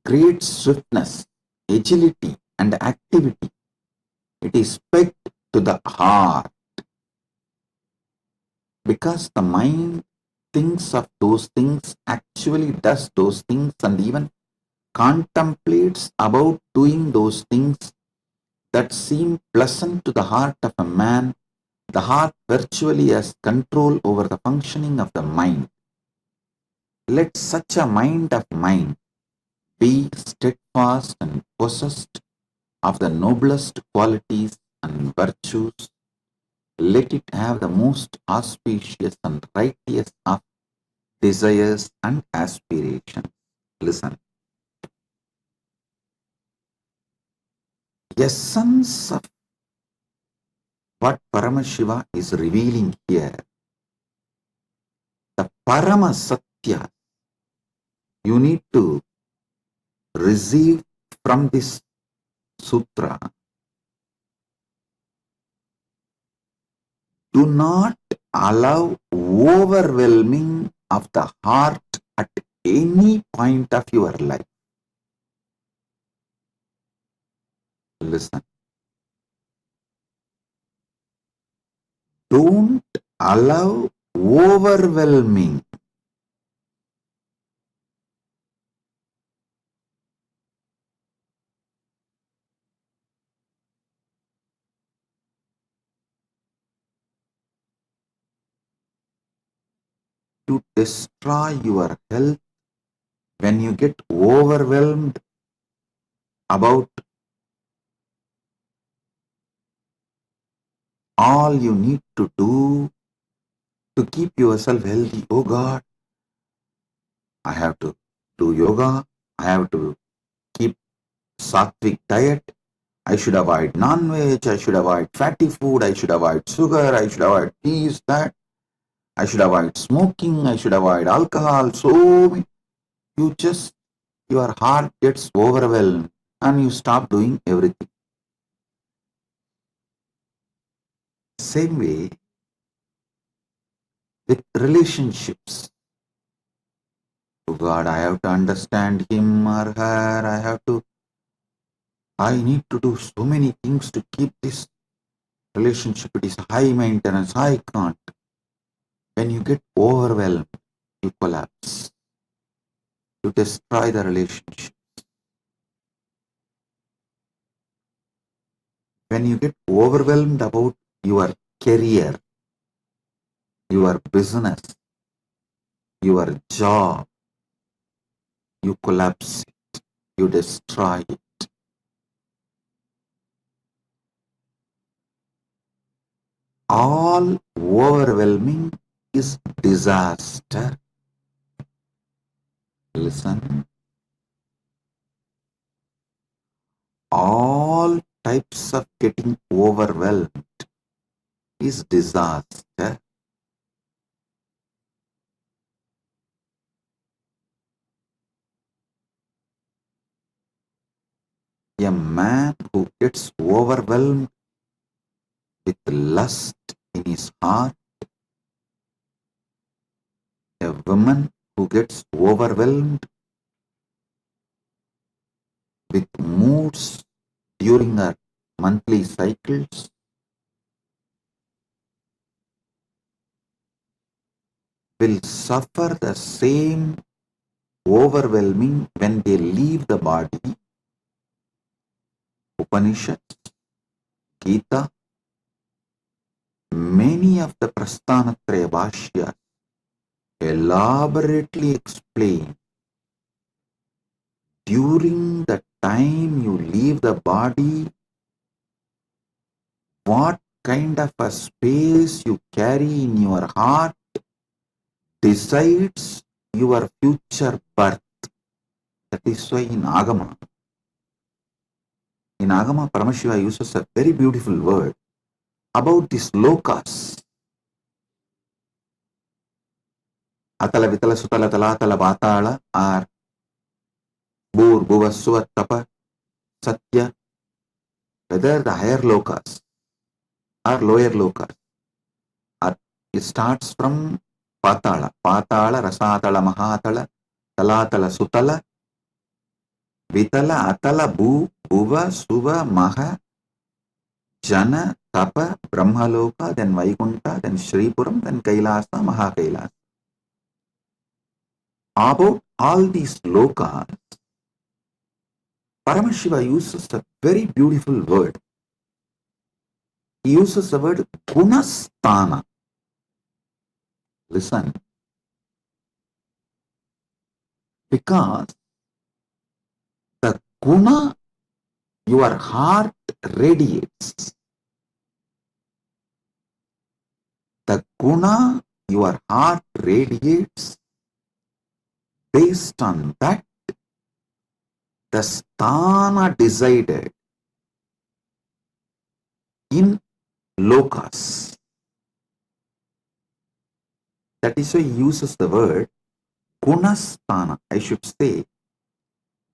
great swiftness, agility, and activity. It is pegged to the heart because the mind thinks of those things, actually does those things, and even contemplates about doing those things that seem pleasant to the heart of a man. The heart virtually has control over the functioning of the mind. Let such a mind of mine be steadfast and possessed of the noblest qualities and virtues. Let it have the most auspicious and righteous of desires and aspirations. Listen. Essence of what Paramashiva is revealing here, the Parama Satya, you need to receive from this sutra. Do not allow overwhelming of the heart at any point of your life. Listen. Don't allow overwhelming. To destroy your health when you get overwhelmed about all you need to do to keep yourself healthy. Oh God, I have to do yoga. I have to keep sattvic diet. I should avoid non-veg. I should avoid fatty food. I should avoid sugar. I should avoid this, that. I should avoid smoking. I should avoid alcohol. So your heart gets overwhelmed and you stop doing everything. Same way with relationships. Oh God, I have to understand him or her. I need to do so many things to keep this relationship. It is high maintenance. I can't. When you get overwhelmed, you collapse. You destroy the relationship. When you get overwhelmed about your career, your business, your job, you collapse it. You destroy it. All overwhelming is disaster. Listen. All types of getting overwhelmed is disaster. A man who gets overwhelmed with lust in his heart, a woman who gets overwhelmed with moods during her monthly cycles, will suffer the same overwhelming when they leave the body. Upanishads, Gita, many of the Prasthanatraya Bhashyas elaborately explain during the time you leave the body, what kind of a space you carry in your heart decides your future birth. That is why in Agama, Paramashiva uses a very beautiful word about these lokas. Atala, Vitala, Sutala, Talatala, Vatala are Bur, Bhuva, Suva, Tapa, Satya, whether the higher lokas or lower lokas. It starts from Patala, Rasatala, Mahatala, Talatala, Sutala, Vitala, Atala, Bhuva, Suva, Maha, Jana, Tapa, Brahmaloka, then Vaikunta, then Shripuram, then Kailasa, Mahakailasa. About all these lokas, Paramashiva uses a very beautiful word. He uses the word Gunasthana. Listen. Because the Guna your heart radiates. The Guna your heart radiates, based on that, the sthana decided in lokas. That is why he uses the word gunasthana. I should say,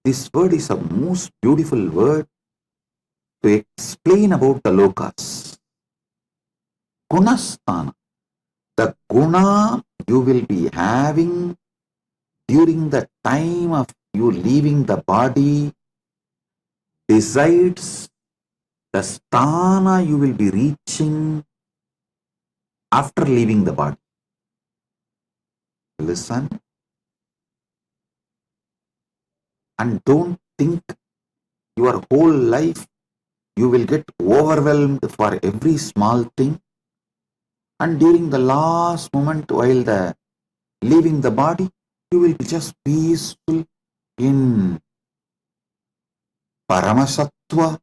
this word is a most beautiful word to explain about the lokas. Gunasthana. The guna you will be having during the time of you leaving the body decides the sthana you will be reaching after leaving the body. Listen and don't think your whole life you will get overwhelmed for every small thing, and during the last moment while the leaving the body you will be just peaceful in Paramasattva,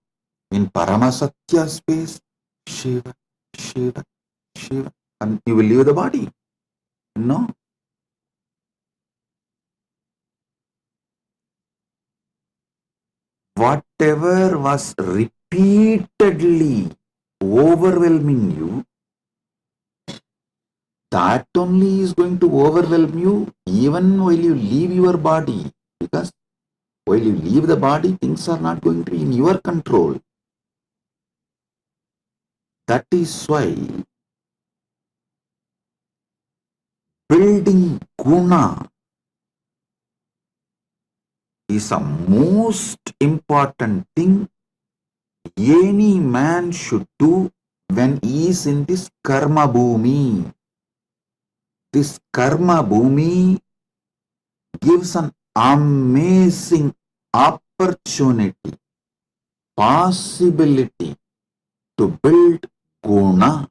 in Paramasatya space, Shiva, Shiva, Shiva, and you will leave the body. No. Whatever was repeatedly overwhelming you, that only is going to overwhelm you even while you leave your body. Because while you leave the body, things are not going to be in your control. That is why building guna is a most important thing any man should do when he is in this karma bhumi. This karma bhumi gives an amazing opportunity, possibility to build guna.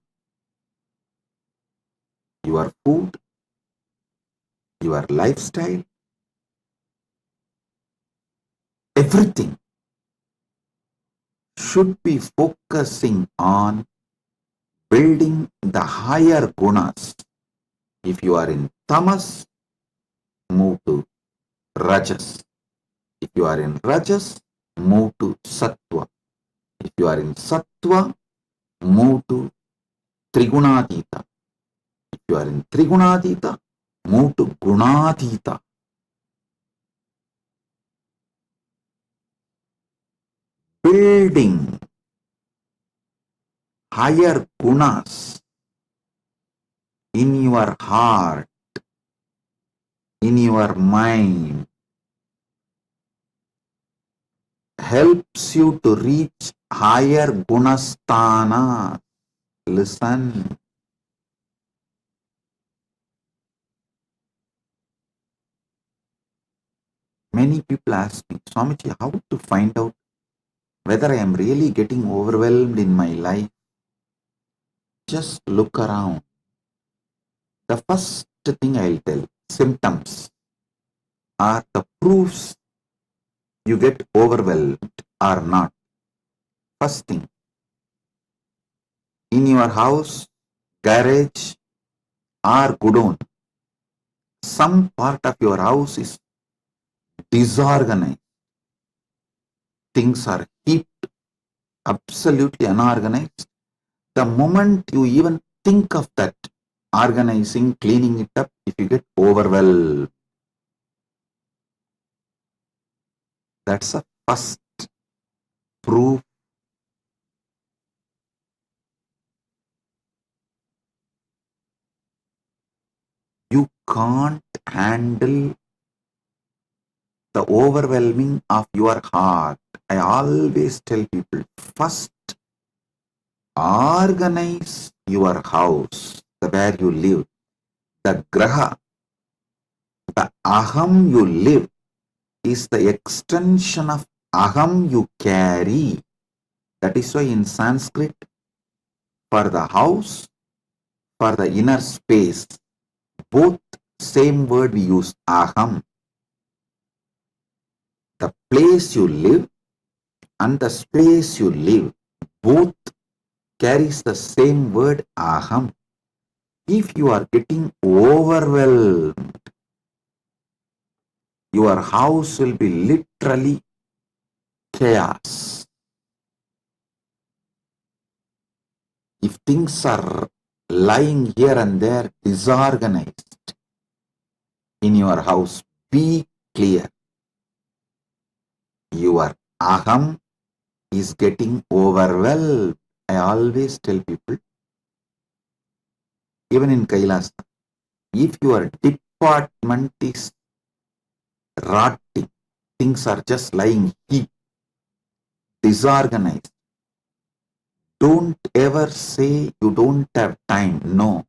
Your food, your lifestyle, everything should be focusing on building the higher gunas. If you are in tamas, move to rajas. If you are in rajas, move to sattva. If you are in sattva, move to trigunadita. If you are in trigunadita, move to gunadita. Building higher gunas in your heart, in your mind, helps you to reach higher gunasthana. Listen. Many people ask me, Swamiji, how to find out whether I am really getting overwhelmed in my life, just look around. The first thing I'll tell, symptoms are the proofs you get overwhelmed or not. First thing, in your house, garage, or godown, some part of your house is disorganized. Things are heaped, absolutely unorganized. The moment you even think of that, organizing, cleaning it up, if you get overwhelmed, that's a first proof. You can't handle the overwhelming of your heart. I always tell people, first organize your house, where you live, the graha, the aham you live is the extension of aham you carry. That is why in Sanskrit, for the house, for the inner space, both same word we use, aham. The place you live and the space you live, both carries the same word, aham. If you are getting overwhelmed, your house will be literally chaos. If things are lying here and there, disorganized in your house, be clear. Your aham is getting overwhelmed. I always tell people, even in KAILASA, if your department is rotting, things are just lying heap, disorganized, don't ever say you don't have time. No.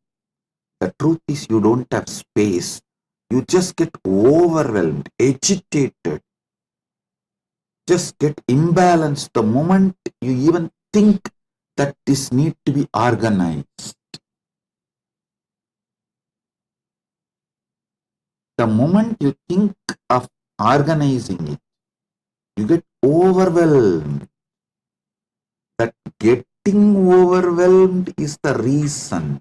The truth is you don't have space. You just get overwhelmed, agitated, just get imbalanced the moment you even think that this need to be organized. The moment you think of organizing it, you get overwhelmed. That getting overwhelmed is the reason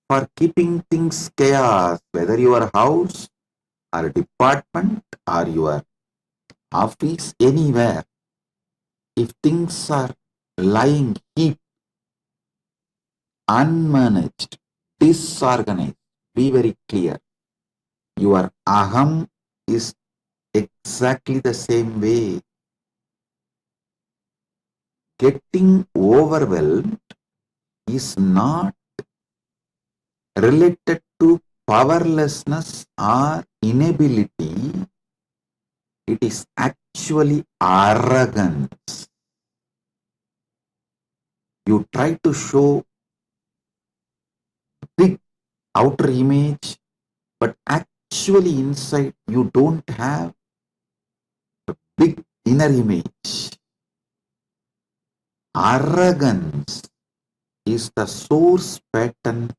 for keeping things chaos, whether your house or department or your office, anywhere. If things are lying heap, unmanaged, disorganized, be very clear. Your aham is exactly the same way. Getting overwhelmed is not related to powerlessness or inability. It is actually arrogance. You try to show big outer image, but actually inside you don't have a big inner image. Arrogance is the source pattern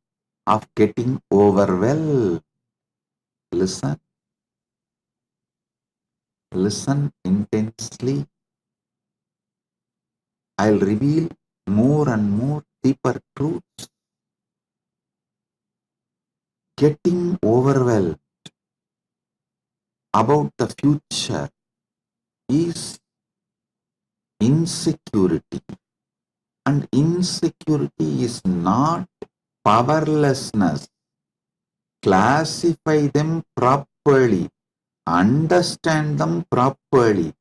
of getting overwhelmed. Listen. Listen intensely. I'll reveal more and more deeper truths. Getting overwhelmed about the future is insecurity. And insecurity is not powerlessness. Classify them properly. Understand them properly.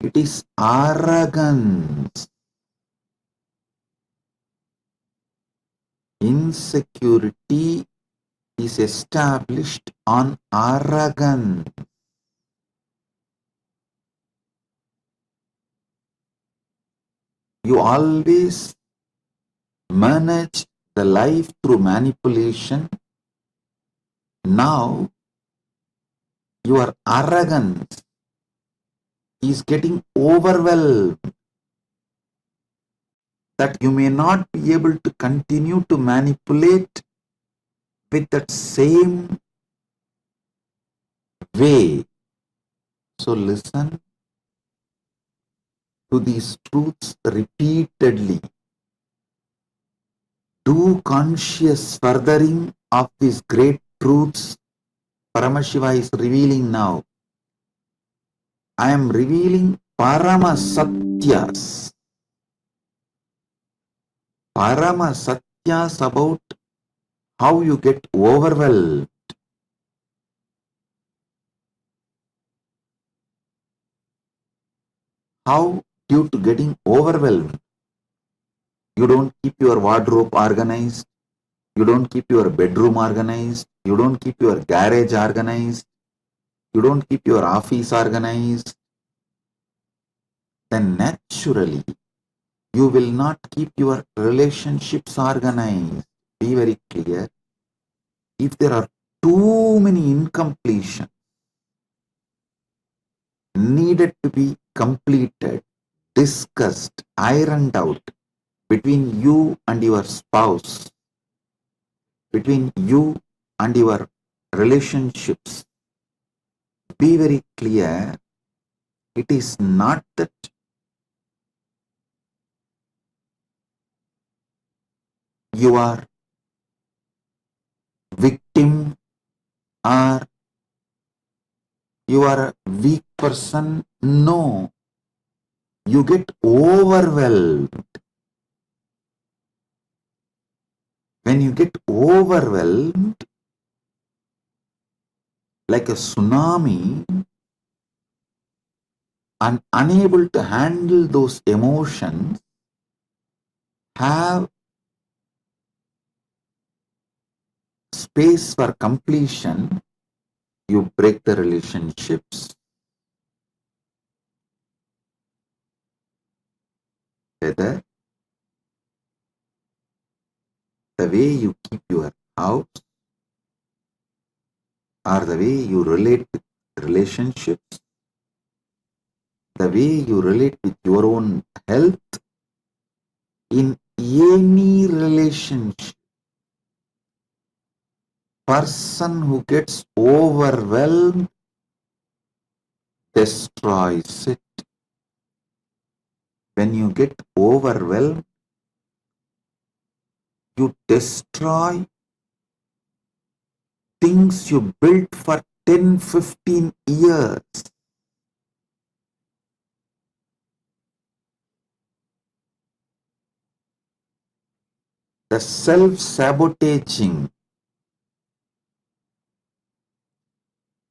It is arrogance. Insecurity is established on arrogance. You always manage the life through manipulation. Now, your arrogance is getting overwhelmed, that you may not be able to continue to manipulate with that same way. So listen to these truths repeatedly. Do conscious furthering of these great truths Paramashiva is revealing now. I am revealing Parama Satyas. Parama Satyas about how you get overwhelmed. How due to getting overwhelmed, you don't keep your wardrobe organized, you don't keep your bedroom organized, you don't keep your garage organized, you don't keep your office organized, then naturally you will not keep your relationships organized. Be very clear. If there are too many incompletions needed to be completed, discussed, ironed out between you and your spouse, between you and your relationships, be very clear. It is not that you are victim or you are a weak person. No, you get overwhelmed. When you get overwhelmed, like a tsunami, and unable to handle those emotions, have space for completion, you break the relationships. Whether the way you keep your house or the way you relate with relationships, the way you relate with your own health, in any relationship, person who gets overwhelmed destroys it. When you get overwhelmed, you destroy things you built for 10, 15 years. The self-sabotaging,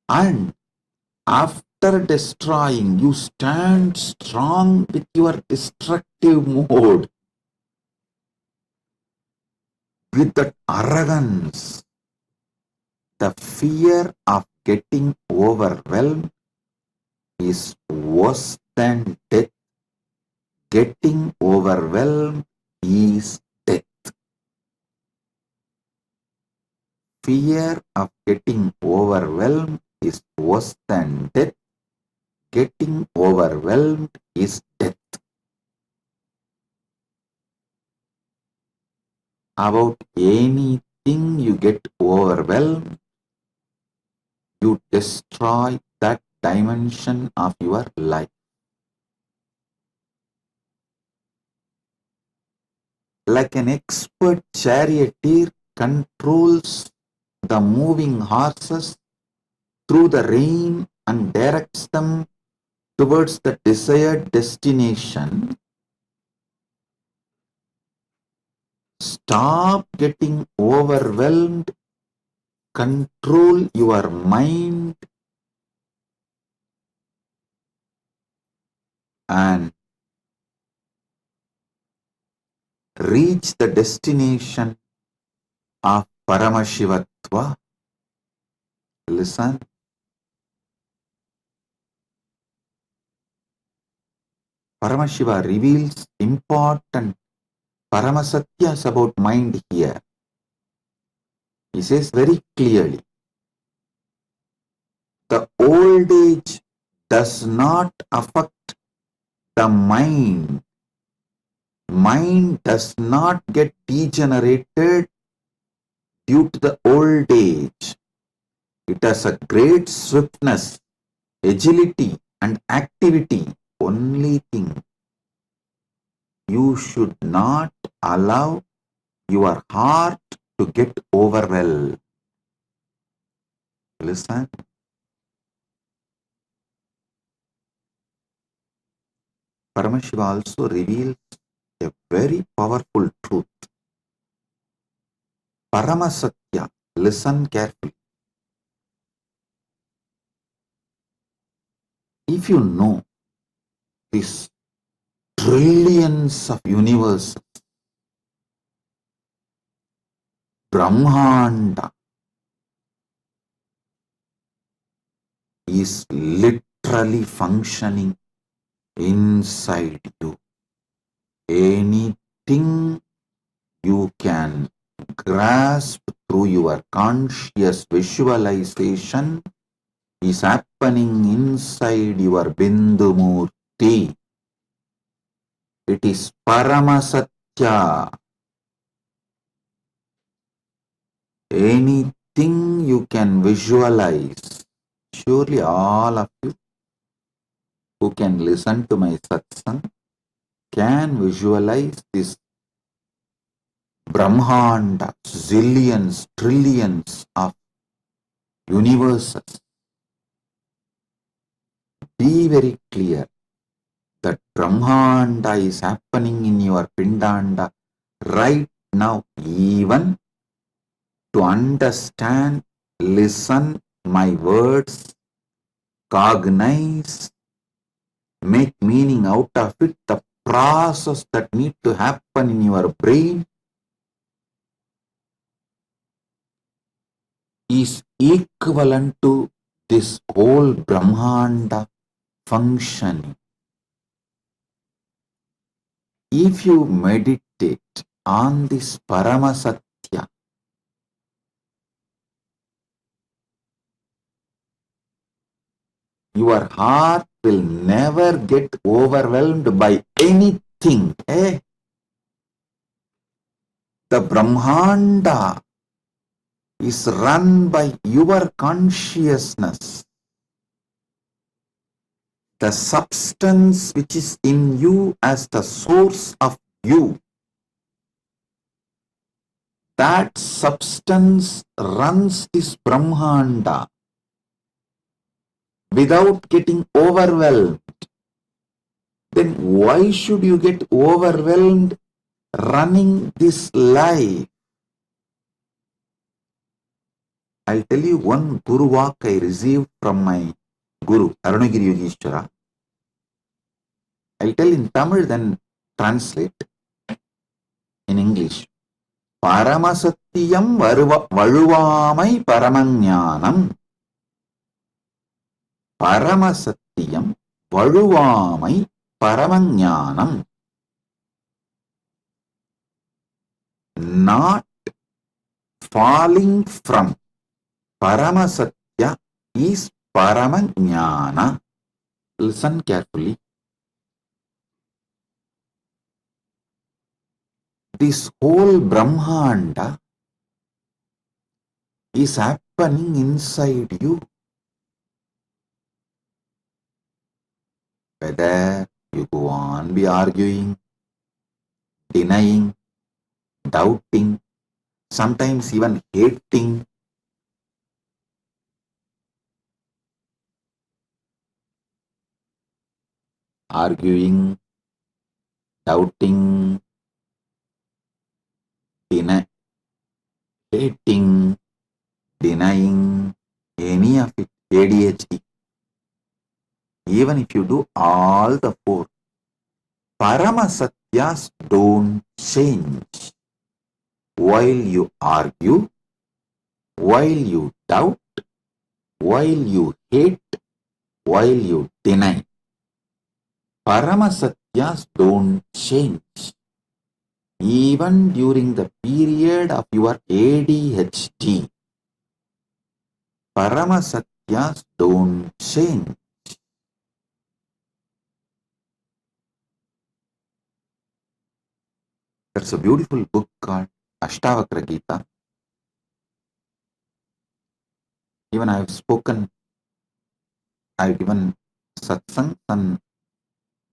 and after destroying, you stand strong with your destructive mode, with that arrogance. The fear of getting overwhelmed is worse than death. Getting overwhelmed is death. Fear of getting overwhelmed is worse than death. Getting overwhelmed is death. About anything you get overwhelmed, you destroy that dimension of your life. Like an expert charioteer controls the moving horses through the rain and directs them towards the desired destination, stop getting overwhelmed, control your mind, and reach the destination of Paramashivatva. Listen. Paramashiva reveals important Paramasatyas about mind here. He says very clearly, the old age does not affect the mind. Mind does not get degenerated due to the old age. It has a great swiftness, agility and activity. Only thing, you should not allow your heart to get overwhelmed. Listen. Paramashiva also reveals a very powerful truth. Paramasatya, listen carefully. If you know these trillions of universes, Brahmanda is literally functioning inside you. Anything you can grasp through your conscious visualization is happening inside your Bindu Murti. It is Paramasatya. Anything you can visualize, surely all of you who can listen to my satsang can visualize this Brahmanda, zillions, trillions of universes. Be very clear that Brahmanda is happening in your Pindanda right now. Even to understand, listen my words, cognize, make meaning out of it, the process that need to happen in your brain is equivalent to this whole Brahmanda functioning. If you meditate on this Paramasatya, your heart will never get overwhelmed by anything. The Brahmanda is run by your consciousness. The substance which is in you as the source of you, that substance runs this Brahmanda without getting overwhelmed. Then why should you get overwhelmed running this life? I'll tell you one Guru walk I received from my Guru, Arunagiri Yogeshwara. I'll tell in Tamil, then translate in English. Paramasatyam valuvamai paramajnanam. Paramasatyam valuvamai paramajnanam. Not falling from Paramasatya is Paramajnana. Listen carefully. This whole Brahmanda is happening inside you. Whether you go on be arguing, denying, doubting, sometimes even hating, arguing, doubting, hating, denying, any of it, ADHD. Even if you do all the four, Paramasatyas don't change. While you argue, while you doubt, while you hate, while you deny, Paramasatyas don't change. Even during the period of your ADHD, Paramasatyas don't change. There's a beautiful book called Ashtavakra Gita. Even I've spoken, I've given satsang, and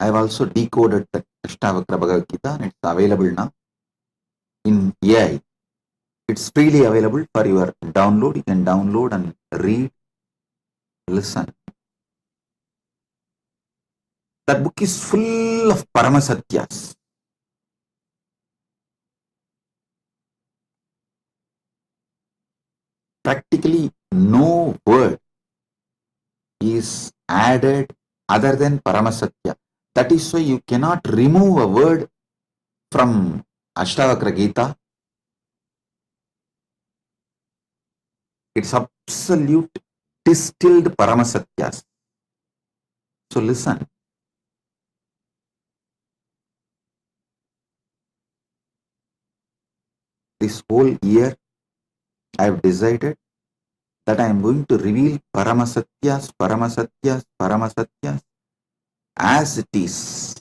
I've also decoded that Ashtavakra Bhagavad Gita, and it's available now in AI. It's freely available for your download. You can download and read, listen. That book is full of Paramasatyas. Practically no word is added other than Paramasatya. That is why you cannot remove a word from Ashtavakra Gita. It's absolute distilled Paramasatyas. So listen. This whole year I have decided that I am going to reveal Paramasatyas, Paramasatyas, Paramasatyas as it is.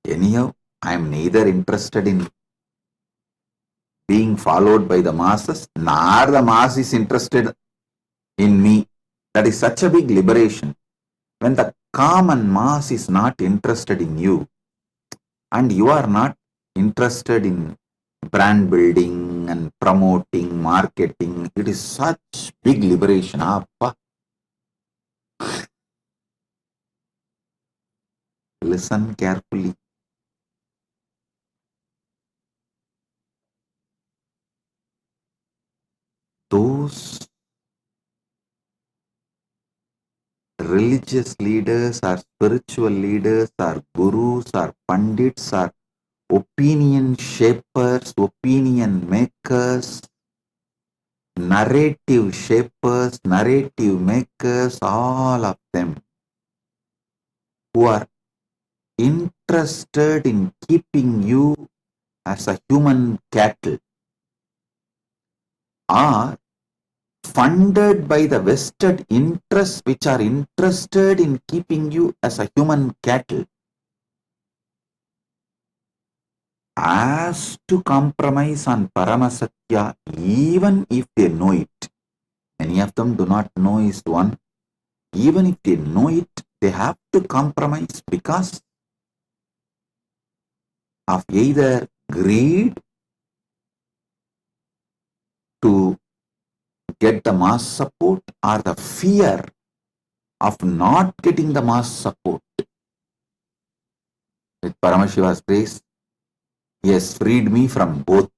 Anyhow, I am neither interested in being followed by the masses, nor the mass is interested in me. That is such a big liberation. When the common mass is not interested in you, and you are not interested in brand building and promoting, marketing, it is such big liberation. Appa. Listen carefully. Those religious leaders or spiritual leaders or gurus or pandits or opinion shapers, opinion makers, narrative shapers, narrative makers, all of them who are interested in keeping you as a human cattle are funded by the vested interests which are interested in keeping you as a human cattle as to compromise on Paramasatya even if they know it. Many of them do not know is one. Even if they know it, they have to compromise because of either greed to get the mass support or the fear of not getting the mass support. With Paramashiva's grace, he has freed me from both.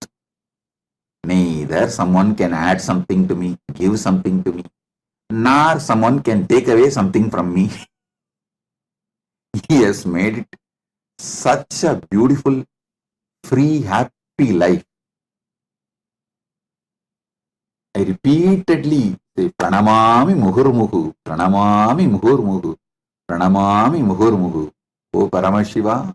Neither someone can add something to me, give something to me, nor someone can take away something from me. He has made it such a beautiful, free, happy life. I repeatedly say, Pranamami Muhurmuhu, Pranamami Muhurmuhu, Pranamami Muhurmuhu. O Paramashiva,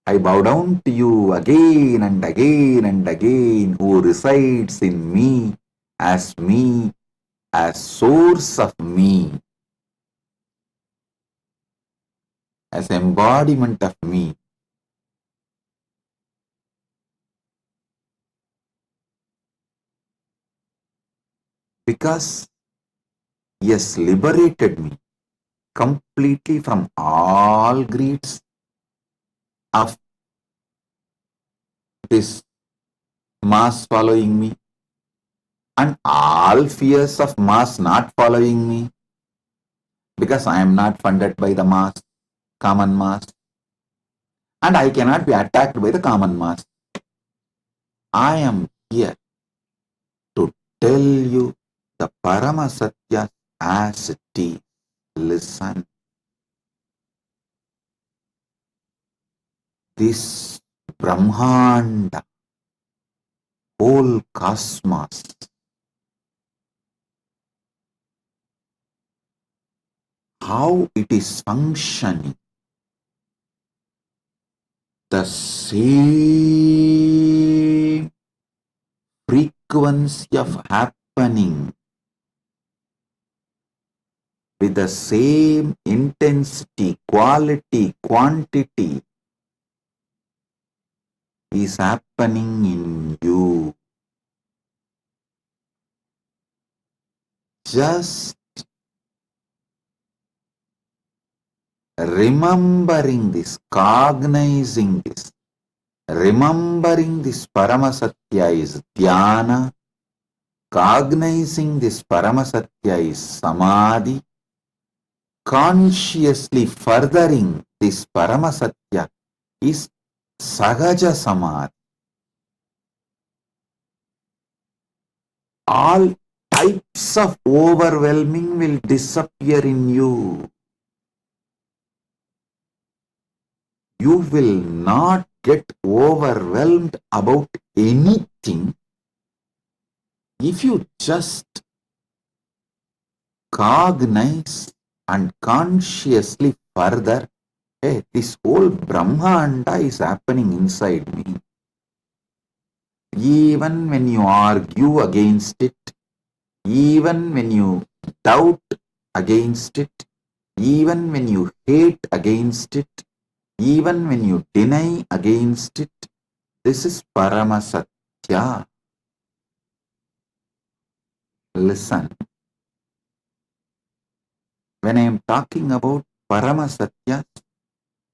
I bow down to you again and again and again, who resides in me, as source of me, as embodiment of me. Because he has liberated me completely from all greeds of this mass following me and all fears of mass not following me, because I am not funded by the mass, common mass, and I cannot be attacked by the common mass. I am here to tell you the Paramasatya as it is. Listen. This Brahmanda, whole cosmos, how it is functioning, the same frequency of happening with the same intensity, quality, quantity is happening in you. Just remembering this, cognizing this, remembering this Paramasatya is dhyana, cognizing this Paramasatya is samadhi, consciously furthering this Paramasatya is sahaja samadhi. All types of overwhelming will disappear in you. You will not get overwhelmed about anything if you just cognize and consciously further, hey, this whole Brahmanda is happening inside me. Even when you argue against it, even when you doubt against it, even when you hate against it, even when you deny against it, this is Paramasatya. Listen. When I am talking about Paramasatya,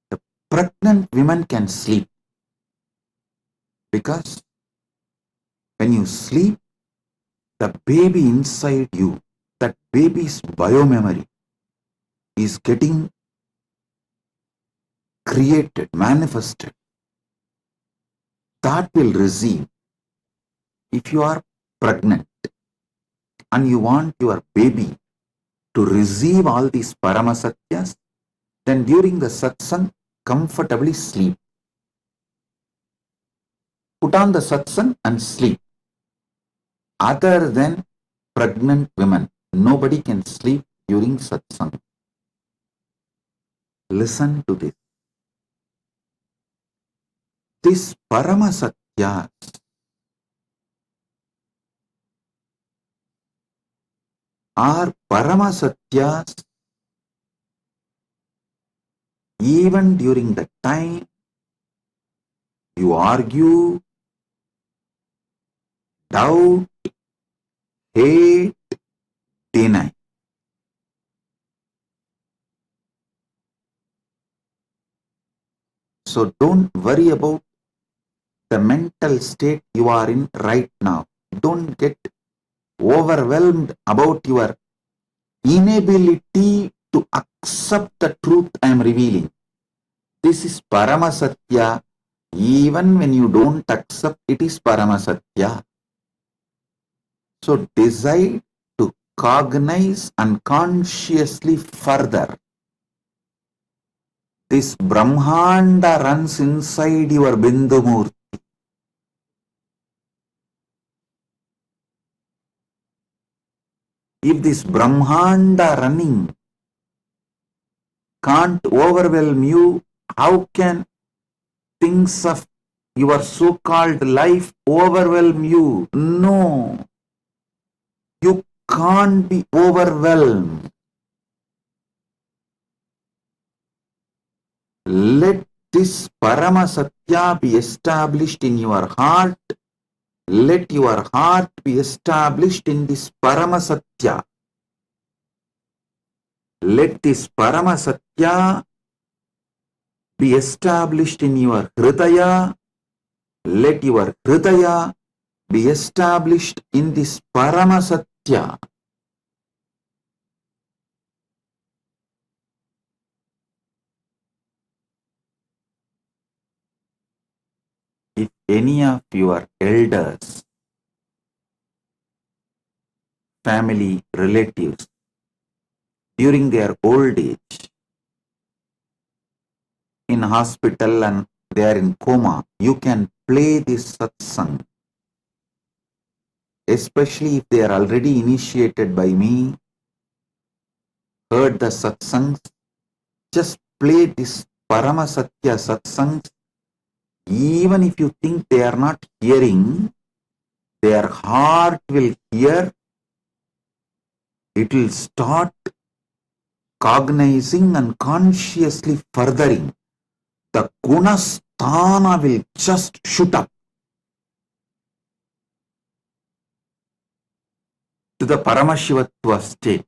the pregnant women can sleep. Because when you sleep, the baby inside you, that baby's biomemory is getting created, manifested. That will receive. If you are pregnant and you want your baby to receive all these Paramasatyas, then during the satsang, comfortably sleep. Put on the satsang and sleep. Other than pregnant women, nobody can sleep during satsang. Listen to this. This Paramasatyas are Paramasatyas even during the time you argue, doubt, hate, deny. So don't worry about the mental state you are in right now. Don't get overwhelmed about your inability to accept the truth I am revealing. This is Paramasatya. Even when you don't accept, it is Paramasatya. So decide to cognize and consciously further. This Brahmanda runs inside your Bindumurti. If this Brahmanda running can't overwhelm you, how can things of your so-called life overwhelm you? No. You can't be overwhelmed. Let this Paramasatya be established in your heart. Let your heart be established in this Paramasatya. Let this Paramasatya be established in your Hridaya. Let your Hridaya be established in this Paramasatya. If any of your elders, family, relatives, during their old age, in hospital and they are in coma, you can play this satsang. Especially if they are already initiated by me, heard the satsangs, just play this Paramasatya satsangs. Even if you think they are not hearing, their heart will hear. It will start cognizing and consciously furthering, the gunasthana will just shoot up to the Paramashivatva state.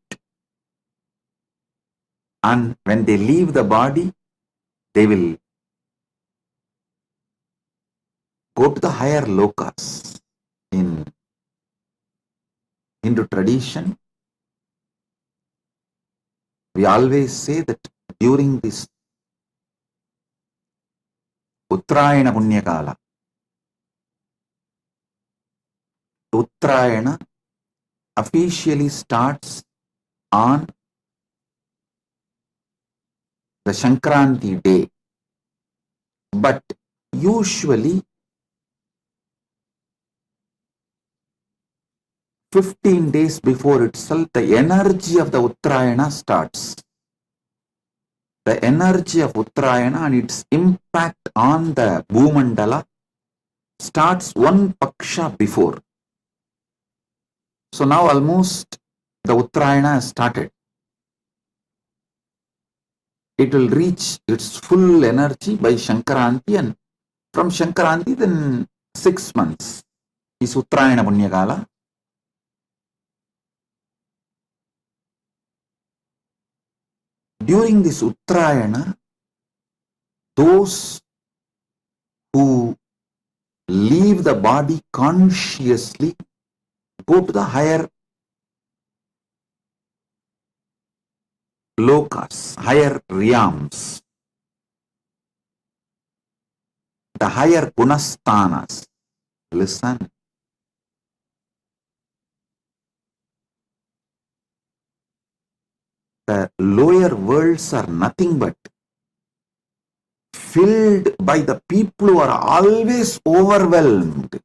And when they leave the body, they will go to the higher lokas. In Hindu tradition, we always say that during this Uttarayana Punyakala, Uttarayana officially starts on the Sankranti day, but usually 15 days before itself, the energy of the Uttarayana starts. The energy of Uttarayana and its impact on the Bhumandala starts one paksha before. So now almost the Uttarayana has started. It will reach its full energy by Shankaranti, and from Shankaranti then 6 months is Uttarayana Punyakala. During this Uttarayana, those who leave the body consciously go to the higher lokas, higher realms, the higher gunasthanas. Listen. The lower worlds are nothing but filled by the people who are always overwhelmed.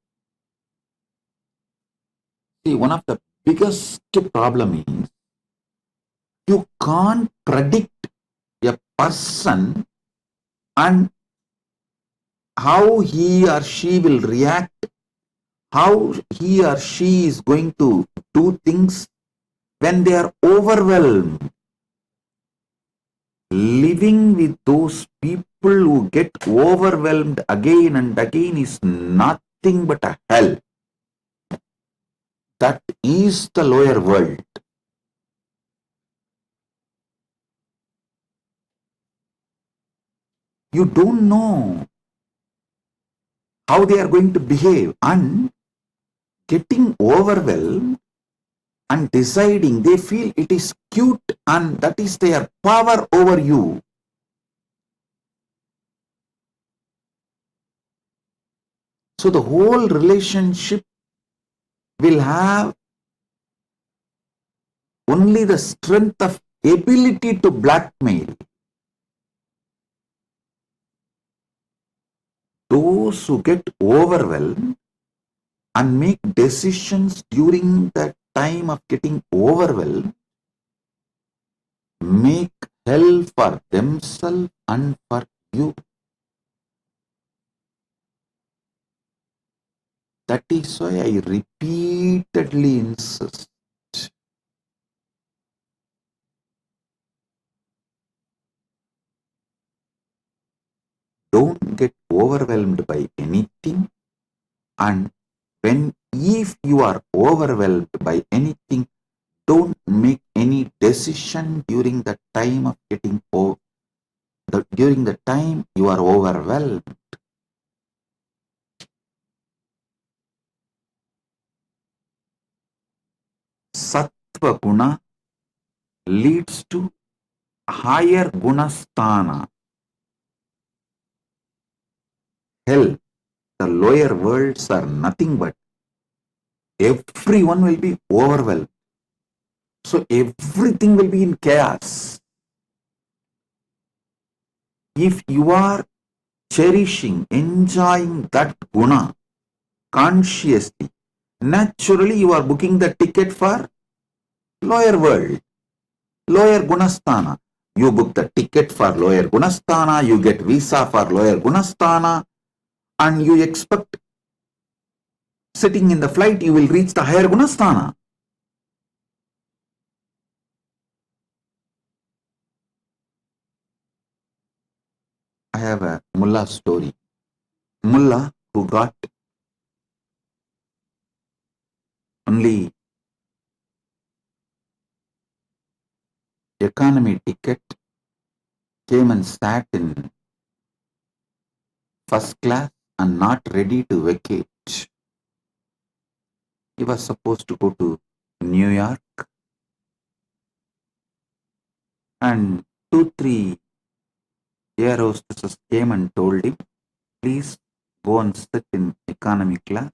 See, one of the biggest problem is you can't predict a person and how he or she will react, how he or she is going to do things when they are overwhelmed. Living with those people who get overwhelmed again and again is nothing but a hell. That is the lower world. You don't know how they are going to behave, and getting overwhelmed and deciding, they feel it is cute and that is their power over you. So the whole relationship will have only the strength of ability to blackmail. Those who get overwhelmed and make decisions during that time of getting overwhelmed make hell for themselves and for you. That is why I repeatedly insist. Don't get overwhelmed by anything, and if you are overwhelmed by anything, don't make any decision during the time of getting during the time you are overwhelmed. Sattva guna leads to higher gunasthana. Hell, the lower worlds are nothing but everyone will be overwhelmed. So everything will be in chaos. If you are cherishing, enjoying that guna consciously, naturally you are booking the ticket for lower world, lower gunasthana. You book the ticket for lower gunasthana, you get visa for lower gunasthana, and you expect sitting in the flight you will reach the higher gunasthana. have a mullah story. Mullah who got only economy ticket came and sat in first class and not ready to vacate. He was supposed to go to New York, and 2-3 air hostesses came and told him, please go and sit in economy class.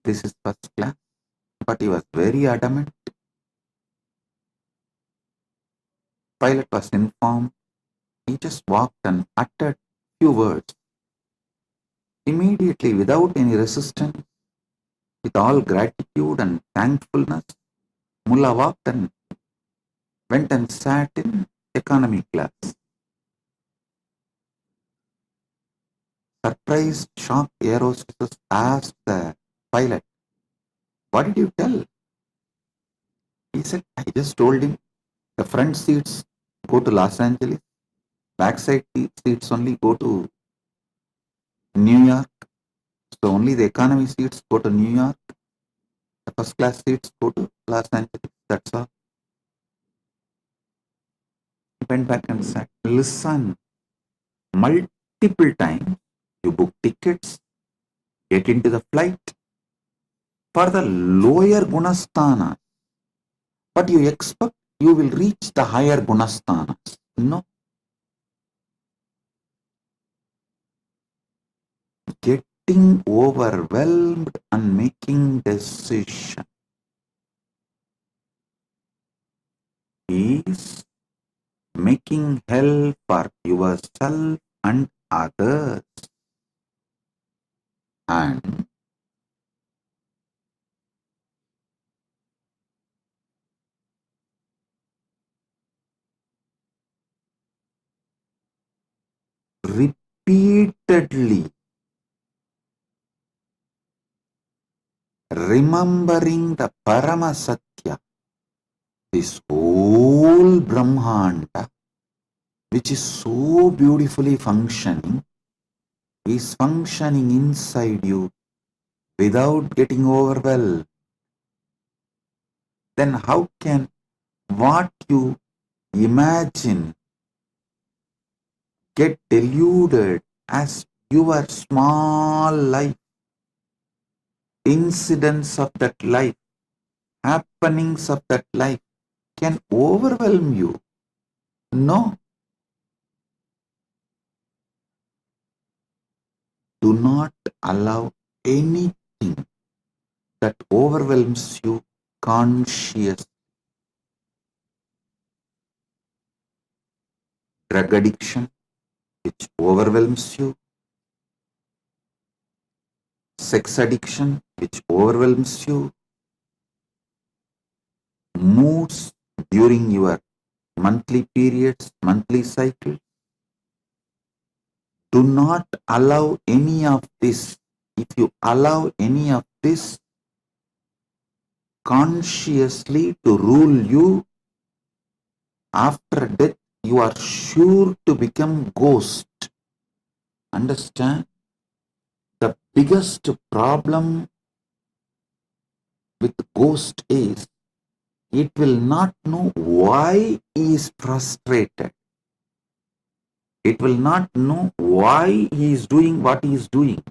This is first class. But he was very adamant. Pilot was informed. He just walked and uttered few words. Immediately, without any resistance, with all gratitude and thankfulness, Mullah walked and went and sat in economy class. Surprised, shocked air hostesses asked the pilot, what did you tell? He said, I just told him the front seats go to Los Angeles, backside seats only go to New York. So only the economy seats go to New York. The first class seats go to Los Angeles. That's all. He went back and said, listen, multiple times you book tickets, get into the flight for the lower gunasthana, but you expect you will reach the higher gunasthanas. No. Getting overwhelmed and making decision is making hell for yourself and others. And repeatedly remembering the Parama Satya, this whole Brahmanda, which is so beautifully functioning, is functioning inside you without getting overwhelmed. Then how can what you imagine get deluded as your small life, incidents of that life, happenings of that life can overwhelm you? No. Do not allow anything that overwhelms you consciously. Drug addiction, which overwhelms you. Sex addiction, which overwhelms you. Moods during your monthly periods, monthly cycle. Do not allow any of this. If you allow any of this consciously to rule you, after death, you are sure to become ghost. Understand? The biggest problem with ghost is it will not know why he is frustrated. It will not know why he is doing what he is doing.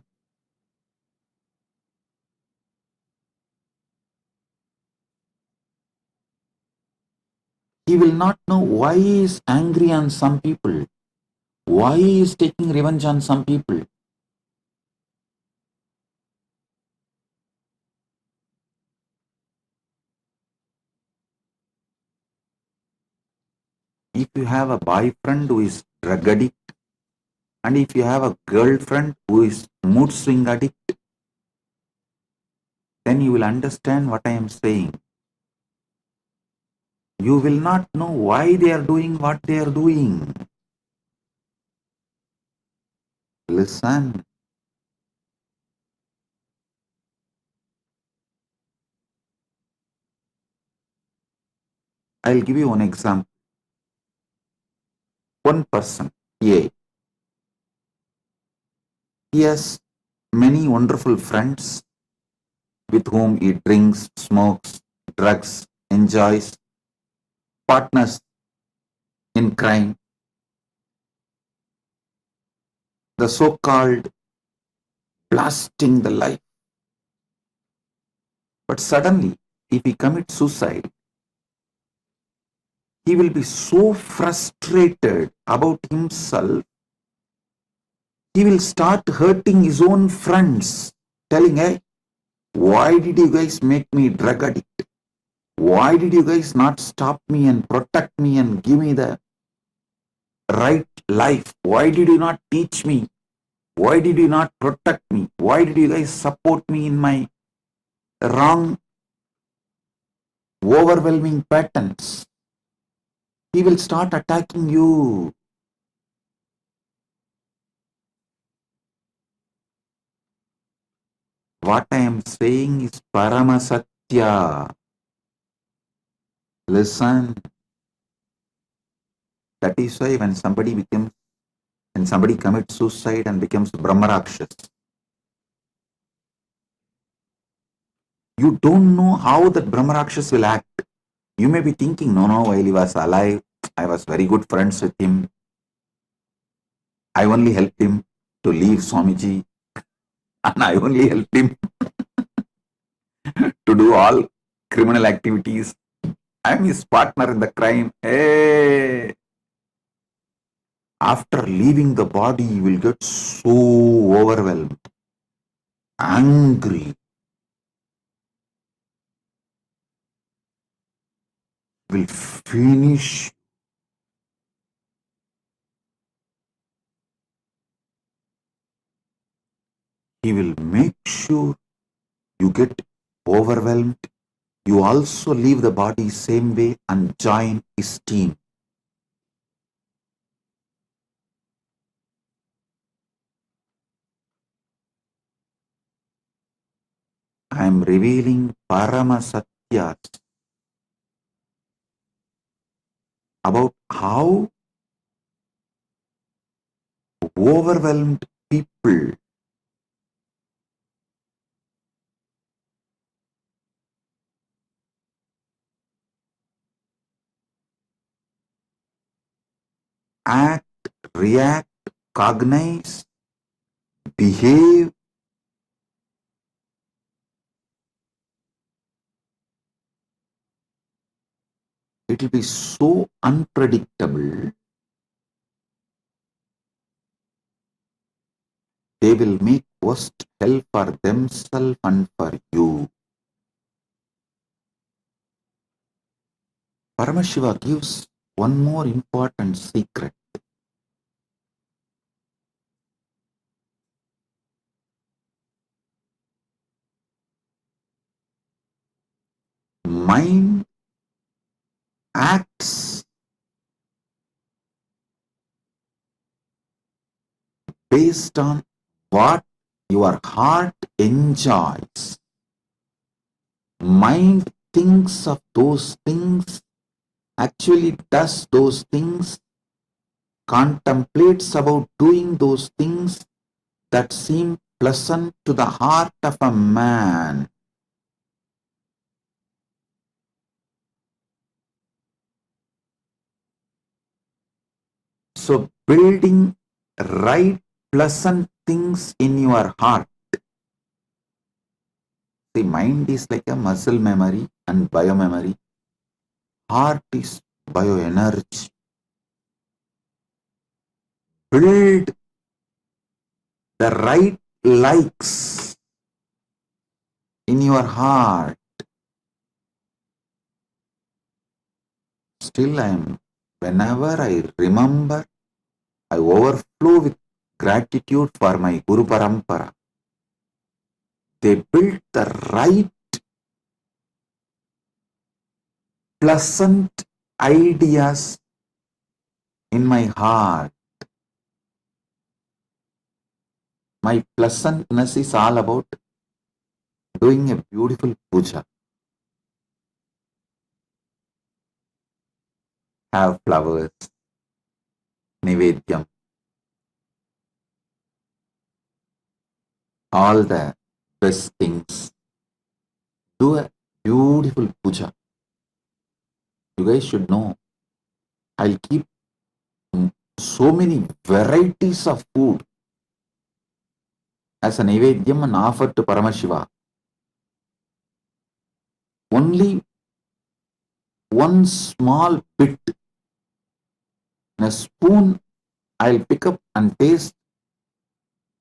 He will not know why he is angry on some people, why he is taking revenge on some people. If you have a boyfriend who is drug addict, and if you have a girlfriend who is mood swing addict, then you will understand what I am saying. You will not know why they are doing what they are doing. Listen. I'll give you one example. One person, A. He has many wonderful friends with whom he drinks, smokes, drugs, enjoys, partners in crime, the so-called blasting the life. But suddenly, if he commits suicide, he will be so frustrated about himself, he will start hurting his own friends, telling, hey, why did you guys make me drug addict? Why did you guys not stop me and protect me and give me the right life? Why did you not teach me? Why did you not protect me? Why did you guys support me in my wrong, overwhelming patterns? He will start attacking you. What I am saying is Paramasatya. Listen. That is why when somebody commits suicide and becomes Brahmarakshas, you don't know how that Brahmarakshas will act. You may be thinking, no, while he was alive, I was very good friends with him. I only helped him to leave Swamiji, and I only helped him to do all criminal activities. I am his partner in the crime. Hey! After leaving the body, you will get so overwhelmed, angry, will finish. He will make sure you get overwhelmed. You also leave the body same way and join his team. I am revealing Paramasatyas about how overwhelmed people act, react, cognize, behave. It will be so unpredictable. They will make worst hell for themselves and for you. Paramashiva gives one more important secret. Mind acts based on what your heart enjoys. Mind thinks of those things, actually does those things, contemplates about doing those things that seem pleasant to the heart of a man. So building right pleasant things in your heart. The mind is like a muscle memory and biomemory. Heart is bioenergy. Build the right likes in your heart. Still whenever I remember, I overflow with gratitude for my Guru Parampara. They built the right pleasant ideas in my heart. My pleasantness is all about doing a beautiful puja. Have flowers, nivedyam, all the best things. Do a beautiful puja. You guys should know, I'll keep so many varieties of food as a Naivedyam and offer to Paramashiva. Only one small bit in a spoon I'll pick up and taste,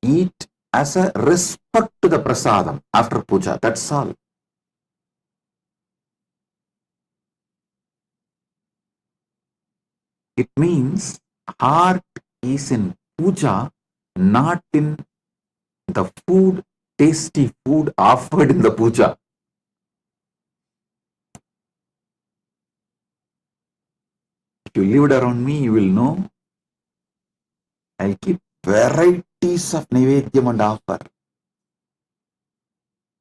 eat as a respect to the prasadam after puja. That's all. It means heart is in puja, not in the food, tasty food offered in the puja. If you lived around me, you will know I'll keep varieties of Naivedyam and offer.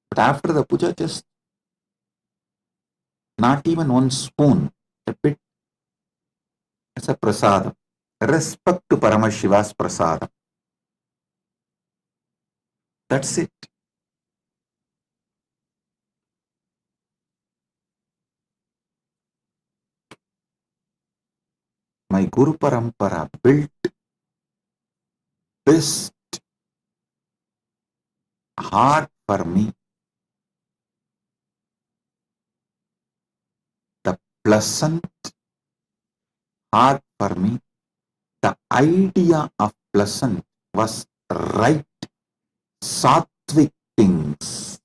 But after the puja, just not even one spoon, a bit as a prasadam. Respect to Paramashiva's prasadam. That's it. My Guru Parampara built best heart for me, the pleasant heart for me. The idea of pleasant was right, sattvic things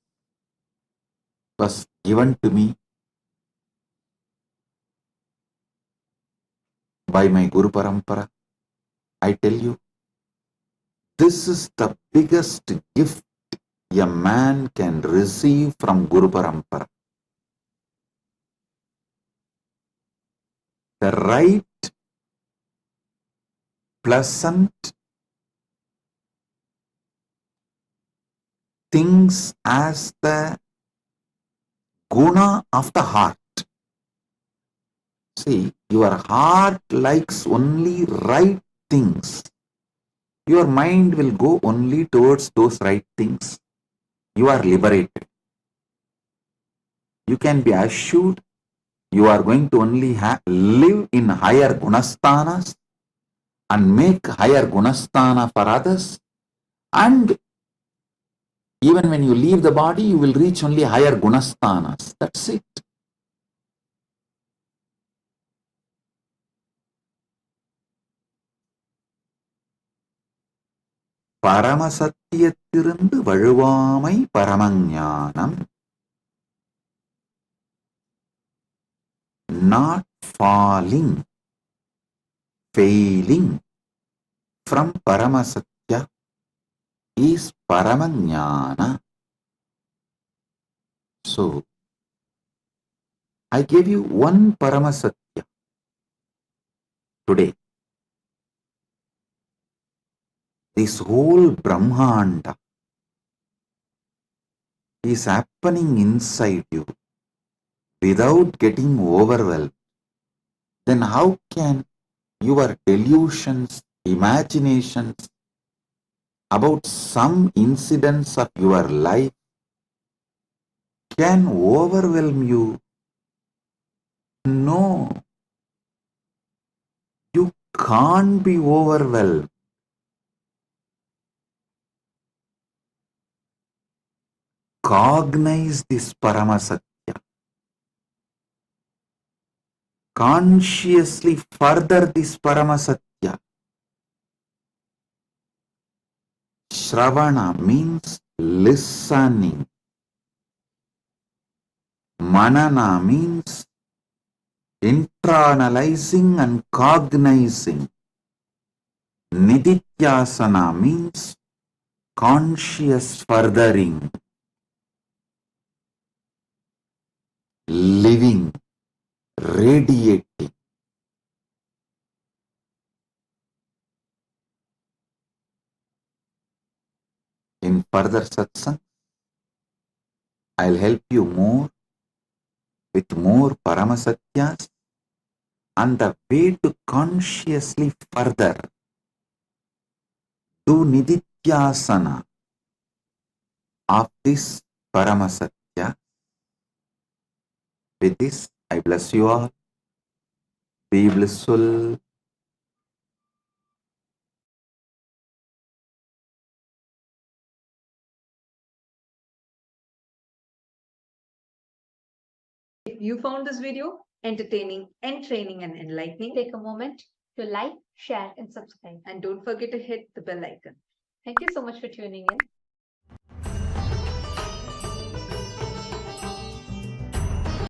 was given to me by my Guru Parampara. I tell you, this is the biggest gift a man can receive from Guru Parampara. The right, pleasant things as the guna of the heart. See, your heart likes only right things. Your mind will go only towards those right things. You are liberated. You can be assured you are going to only live in higher gunasthanas and make higher gunasthana for others. And even when you leave the body, you will reach only higher gunasthanas. That's it. பரமசத்தியத்திலிருந்து வழுவாமை பரமஞானம். Not falling, failing from Paramasatya is Paramanyana. So, I gave you one Paramasatya today. This whole Brahmanda is happening inside you without getting overwhelmed. Then how can your delusions, imaginations about some incidents of your life can overwhelm you? No, you can't be overwhelmed. Cognize this Paramasatya. Consciously further this Paramasatya. Shravana means listening. Manana means internalizing and cognizing. Nididhyasana means conscious furthering. Living, radiating. In further satsang, I'll help you more with more Paramasatyas and the way to consciously further. Do Nididhyasana. of this Paramasatya. With this, I bless you all. Be blissful. If you found this video entertaining, entraining, and enlightening, Take a moment to like, share, and subscribe. and don't forget to hit the bell icon. Thank you so much for tuning in.